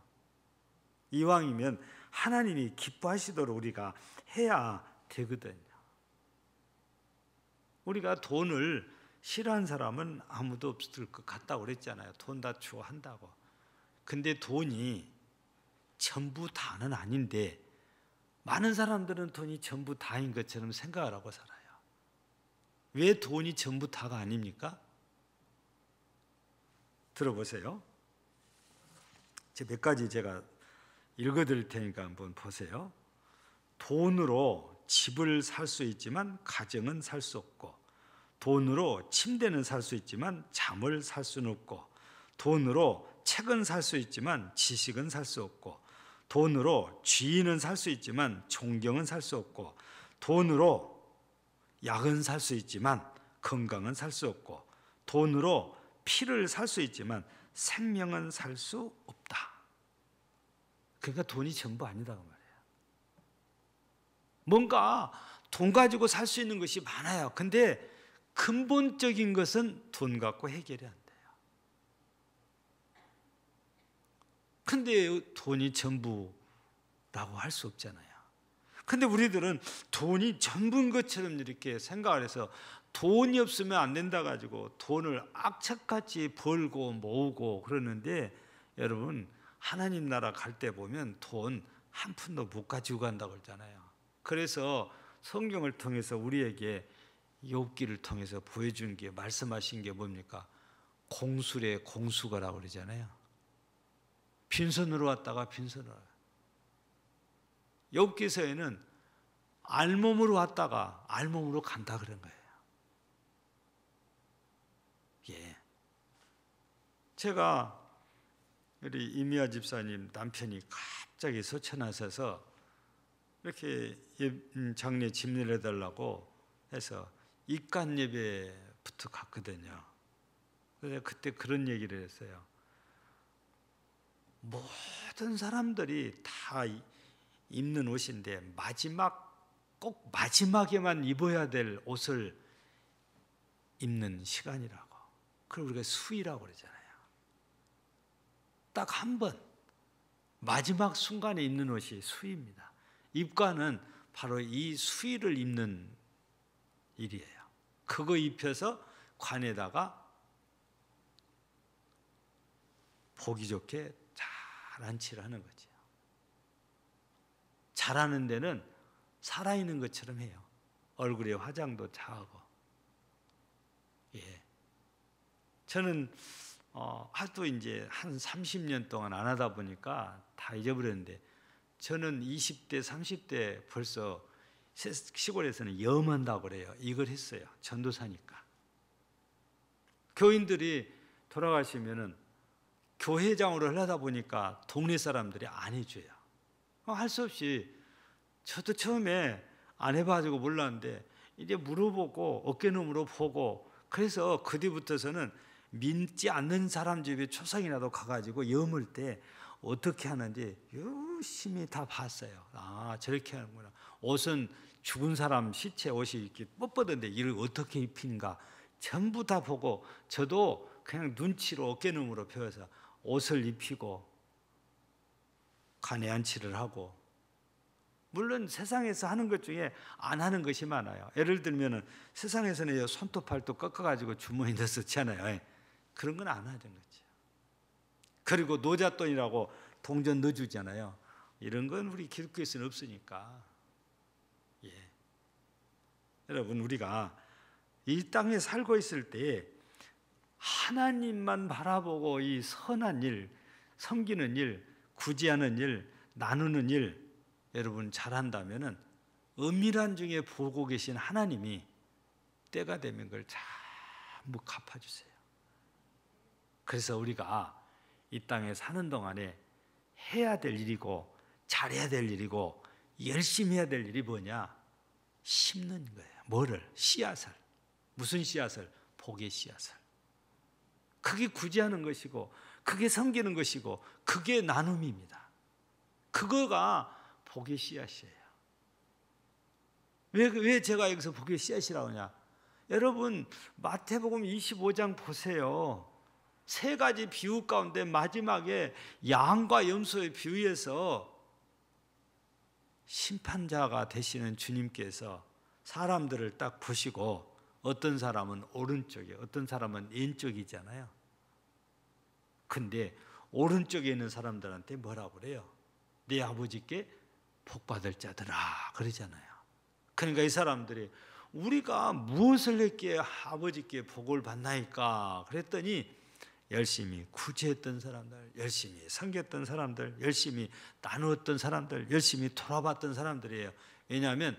이왕이면 하나님이 기뻐하시도록 우리가 해야 되거든요. 우리가 돈을 싫어하는 사람은 아무도 없을 것 같다고 그랬잖아요. 돈 다 추구한다고. 근데 돈이 전부 다는 아닌데 많은 사람들은 돈이 전부 다인 것처럼 생각을 하고 살아요. 왜 돈이 전부 다가 아닙니까? 들어보세요. 몇 가지 제가 읽어드릴 테니까 한번 보세요. 돈으로 집을 살 수 있지만 가정은 살 수 없고, 돈으로 침대는 살 수 있지만 잠을 살 수는 없고, 돈으로 책은 살 수 있지만 지식은 살 수 없고, 돈으로 지위는 살 수 있지만 존경은 살 수 없고, 돈으로 약은 살 수 있지만 건강은 살 수 없고, 돈으로 피를 살 수 있지만 생명은 살 수 없다. 그러니까 돈이 전부 아니다 그 말이에요. 뭔가 돈 가지고 살 수 있는 것이 많아요. 근데 근본적인 것은 돈 갖고 해결이 안 돼요. 근데 돈이 전부라고 할 수 없잖아요. 근데 우리들은 돈이 전부인 것처럼 이렇게 생각을 해서 돈이 없으면 안 된다 가지고 돈을 악착같이 벌고 모으고 그러는데, 여러분 하나님 나라 갈 때 보면 돈 한 푼도 못 가지고 간다고 그러잖아요. 그래서 성경을 통해서 우리에게 욥기를 통해서 보여준 게, 말씀하신 게 뭡니까? 공술의 공수가라고 그러잖아요. 빈손으로 왔다가 빈손으로 와요. 욥기서에는 알몸으로 왔다가 알몸으로 간다 그런 거예요. 예. 제가 우리 이미아 집사님 남편이 갑자기 서천하셔서 이렇게 장례 집례를 해달라고 해서 입간 예배부터 갔거든요. 그래서 그때 그런 얘기를 했어요. 모든 사람들이 다 입는 옷인데 꼭 마지막에만 입어야 될 옷을 입는 시간이라고. 그걸 우리가 수의라고 그러잖아요. 딱 한 번 마지막 순간에 입는 옷이 수의입니다. 입관은 바로 이 수의를 입는 일이에요. 그거 입혀서 관에다가 보기 좋게 잘 안치를 하는 거죠. 잘하는 데는 살아있는 것처럼 해요. 얼굴에 화장도 잘하고. 예. 저는 하도 이제 한 30년 동안 안 하다 보니까 다 잊어버렸는데, 저는 20대, 30대 벌써 시골에서는 염한다고 그래요. 이걸 했어요. 전도사니까. 교인들이 돌아가시면은 교회장으로 하려다 보니까 동네 사람들이 안 해줘요. 할 수 없이, 저도 처음에 안 해봐가지고 몰랐는데 이제 물어보고 어깨너머로 보고, 그래서 그 뒤부터서는 믿지 않는 사람 집에 초상이라도 가가지고 염을 때 어떻게 하는지 열심히 다 봤어요. 아, 저렇게 하는구나. 옷은 죽은 사람 시체 옷이 이렇게 뻣뻣한데 이를 어떻게 입힌가 전부 다 보고, 저도 그냥 눈치로 어깨너머로 펴서 옷을 입히고 간에 안치를 하고. 물론 세상에서 하는 것 중에 안 하는 것이 많아요. 예를 들면 세상에서는 손톱 발톱 꺾어가지고 주머니에 넣었잖아요. 그런 건 안 하는 거죠. 그리고 노잣돈이라고 동전 넣어주잖아요. 이런 건 우리 기독교에서는 없으니까. 예. 여러분, 우리가 이 땅에 살고 있을 때 하나님만 바라보고 이 선한 일, 섬기는 일, 구제하는 일, 나누는 일 여러분 잘한다면은 은밀한 중에 보고 계신 하나님이 때가 되면 그걸 전부 갚아주세요. 그래서 우리가 이 땅에 사는 동안에 해야 될 일이고 잘해야 될 일이고 열심히 해야 될 일이 뭐냐? 심는 거예요. 뭐를? 씨앗을. 무슨 씨앗을? 복의 씨앗을. 그게 구제하는 것이고 그게 섬기는 것이고 그게 나눔입니다. 그거가 복의 씨앗이에요. 왜 제가 여기서 복의 씨앗이라고 하냐? 여러분 마태복음 25장 보세요. 세 가지 비유 가운데 마지막에 양과 염소의 비유에서 심판자가 되시는 주님께서 사람들을 딱 보시고 어떤 사람은 오른쪽에 어떤 사람은 왼쪽이잖아요. 근데 오른쪽에 있는 사람들한테 뭐라고 그래요? 네 아버지께 복받을 자들아 그러잖아요. 그러니까 이 사람들이 우리가 무엇을 했기에 아버지께 복을 받나이까 그랬더니 열심히 구제했던 사람들, 열심히 섬겼던 사람들, 열심히 나누었던 사람들, 열심히 돌아봤던 사람들이에요. 왜냐하면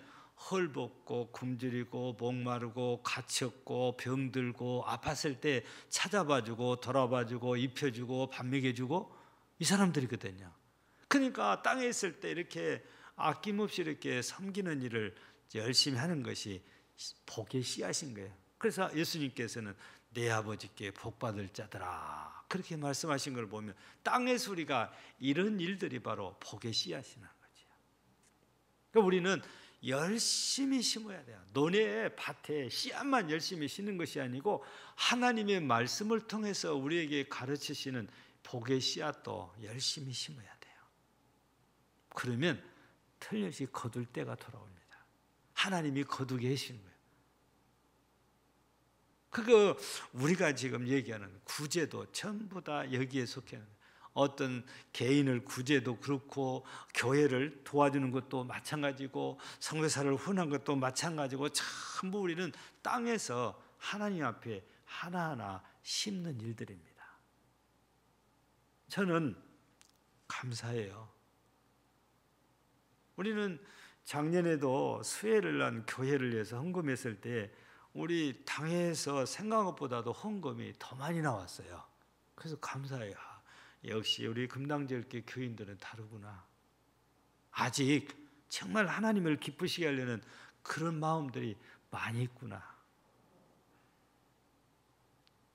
헐벗고 굶주리고 목마르고 갇혔고 병들고 아팠을 때 찾아봐주고 돌아봐주고 입혀주고 밥 먹여주고 이 사람들이거든요. 그러니까 땅에 있을 때 이렇게 아낌없이 이렇게 섬기는 일을 열심히 하는 것이 복의 씨앗인 거예요. 그래서 예수님께서는 내 아버지께 복받을 자들아 그렇게 말씀하신 걸 보면 땅에서 우리가 이런 일들이 바로 복의 씨앗이라는 거죠. 그러니까 우리는 열심히 심어야 돼요. 논의 밭에 씨앗만 열심히 심는 것이 아니고 하나님의 말씀을 통해서 우리에게 가르치시는 복의 씨앗도 열심히 심어야 돼요. 그러면 틀림없이 거둘 때가 돌아옵니다. 하나님이 거두게 하시는 거예요. 그거 우리가 지금 얘기하는 구제도 전부 다 여기에 속해 있는 거예요. 어떤 개인을 구제도 그렇고 교회를 도와주는 것도 마찬가지고 선교사를 후원한 것도 마찬가지고 전부 우리는 땅에서 하나님 앞에 하나하나 심는 일들입니다. 저는 감사해요. 우리는 작년에도 수혜를 난 교회를 위해서 헌금했을 때 우리 당에서 생각한 것보다도 헌금이 더 많이 나왔어요. 그래서 감사해요. 역시 우리 금당제일교회 교인들은 다르구나. 아직 정말 하나님을 기쁘시게 하려는 그런 마음들이 많이 있구나.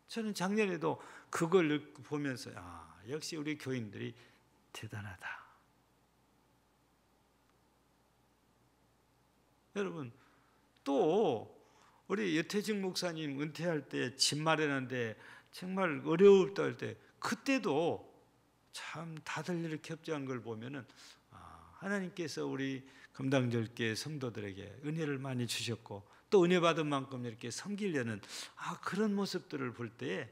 저는 작년에도 그걸 보면서 역시 우리 교인들이 대단하다. 여러분 또 우리 여태직 목사님 은퇴할 때 집 마련하는데 정말 어려웠다 할 때 그때도 참 다들 이렇게 협조한 걸 보면은 하나님께서 우리 금당절교회 성도들에게 은혜를 많이 주셨고 또 은혜 받은 만큼 이렇게 섬기려는 그런 모습들을 볼 때에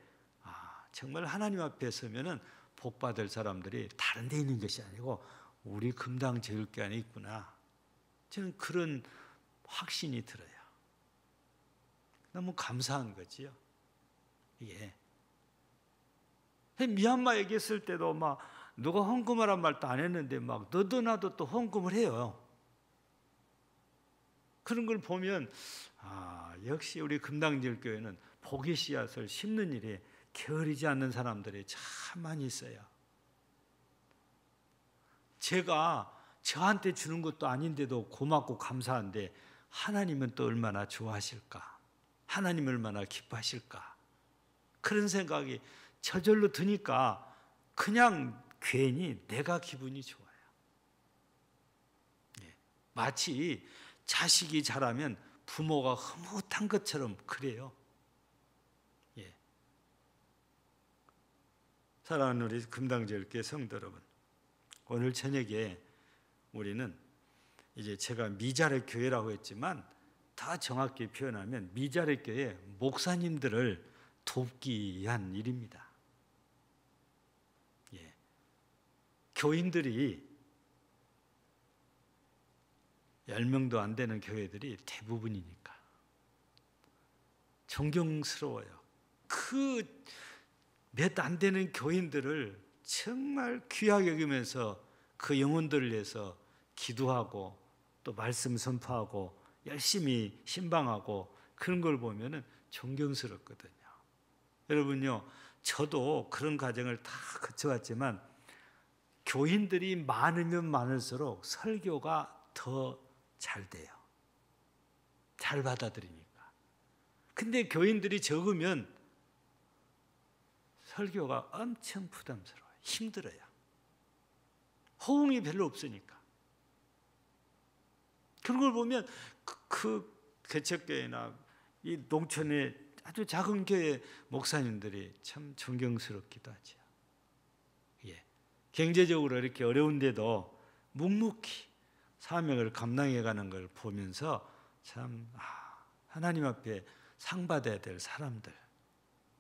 정말 하나님 앞에 서면은 복 받을 사람들이 다른 데 있는 것이 아니고 우리 금당제일교회 안에 있구나. 저는 그런 확신이 들어요. 너무 감사한 거지요. 예. 미얀마 얘기했을 때도 막 누가 헌금하란 말도 안 했는데 막 너도 나도 또 헌금을 해요. 그런 걸 보면 역시 우리 금당제일교회는 복의 씨앗을 심는 일에 게으르지 않는 사람들이 참 많이 있어요. 제가 저한테 주는 것도 아닌데도 고맙고 감사한데 하나님은 또 얼마나 좋아하실까? 하나님 얼마나 기뻐하실까? 그런 생각이 저절로 드니까 그냥 괜히 내가 기분이 좋아요. 마치 자식이 자라면 부모가 흐뭇한 것처럼 그래요. 사랑하는 우리 금당제일교회 성도 여러분, 오늘 저녁에 우리는 이제 제가 미자립 교회라고 했지만 더 정확히 표현하면 미자립 교회 목사님들을 돕기 위한 일입니다. 교인들이 10명도 안 되는 교회들이 대부분이니까 존경스러워요. 그 몇 안 되는 교인들을 정말 귀하게 여기면서 그 영혼들을 위해서 기도하고 또 말씀 선포하고 열심히 신방하고 그런 걸 보면은 존경스럽거든요. 여러분요, 저도 그런 과정을 다 거쳐왔지만 교인들이 많으면 많을수록 설교가 더 잘 돼요. 잘 받아들이니까. 근데 교인들이 적으면 설교가 엄청 부담스러워요. 힘들어요. 호응이 별로 없으니까. 그런 걸 보면 그 개척교회나 이 농촌의 아주 작은 교회 목사님들이 참 존경스럽기도 하죠. 예. 경제적으로 이렇게 어려운데도 묵묵히 사명을 감당해가는 걸 보면서 참 하나님 앞에 상 받아야 될 사람들,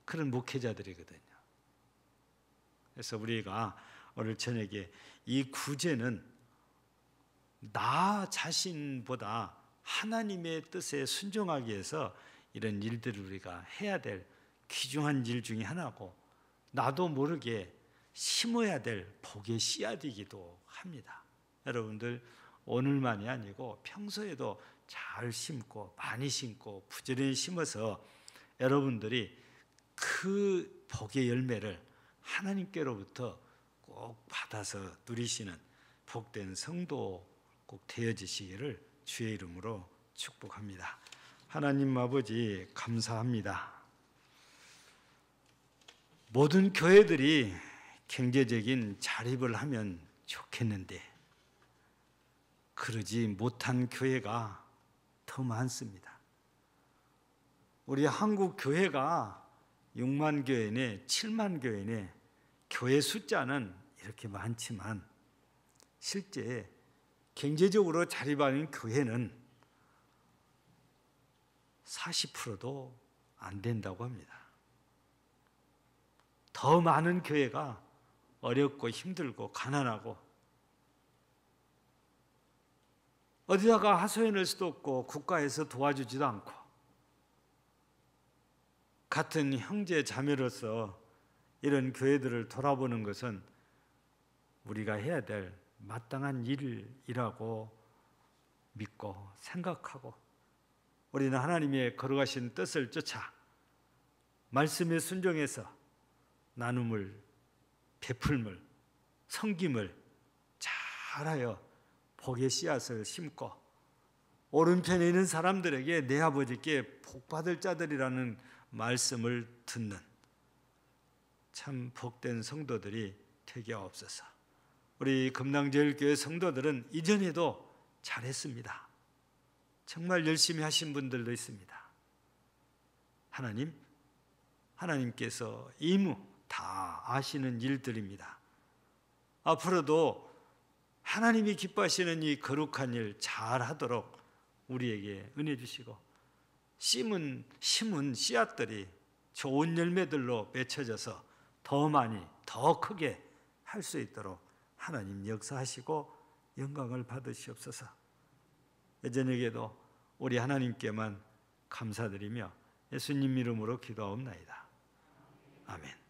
그런 목회자들이거든요. 그래서 우리가 오늘 저녁에 이 구제는 나 자신보다 하나님의 뜻에 순종하기 위해서 이런 일들을 우리가 해야 될 귀중한 일 중에 하나고, 나도 모르게 심어야 될 복의 씨앗이기도 합니다. 여러분들 오늘만이 아니고 평소에도 잘 심고 많이 심고 부지런히 심어서 여러분들이 그 복의 열매를 하나님께로부터 꼭 받아서 누리시는 복된 성도 꼭 되어지시기를 주의 이름으로 축복합니다. 하나님 아버지 감사합니다. 모든 교회들이 경제적인 자립을 하면 좋겠는데 그러지 못한 교회가 더 많습니다. 우리 한국 교회가 6만 교회네 7만 교회네 교회 숫자는 이렇게 많지만 실제 경제적으로 자립하는 교회는 40%도 안 된다고 합니다. 더 많은 교회가 어렵고 힘들고 가난하고 어디다가 하소연할 수도 없고 국가에서 도와주지도 않고 같은 형제 자매로서 이런 교회들을 돌아보는 것은 우리가 해야 될 마땅한 일이라고 믿고 생각하고 우리는 하나님의 거룩하신 뜻을 쫓아 말씀에 순종해서 나눔을, 베풀물, 섬김을 잘하여 복의 씨앗을 심고 오른편에 있는 사람들에게 내 아버지께 복받을 자들이라는 말씀을 듣는 참 복된 성도들이 되게 하옵소서. 우리 금낭제일교회 성도들은 이전에도 잘했습니다. 정말 열심히 하신 분들도 있습니다. 하나님께서 이무 다 아시는 일들입니다. 앞으로도 하나님이 기뻐하시는 이 거룩한 일 잘하도록 우리에게 은혜 주시고 심은 씨앗들이 좋은 열매들로 맺혀져서 더 많이 더 크게 할 수 있도록 하나님 역사하시고 영광을 받으시옵소서. 저녁에도 우리 하나님께만 감사드리며 예수님 이름으로 기도하옵나이다. 아멘.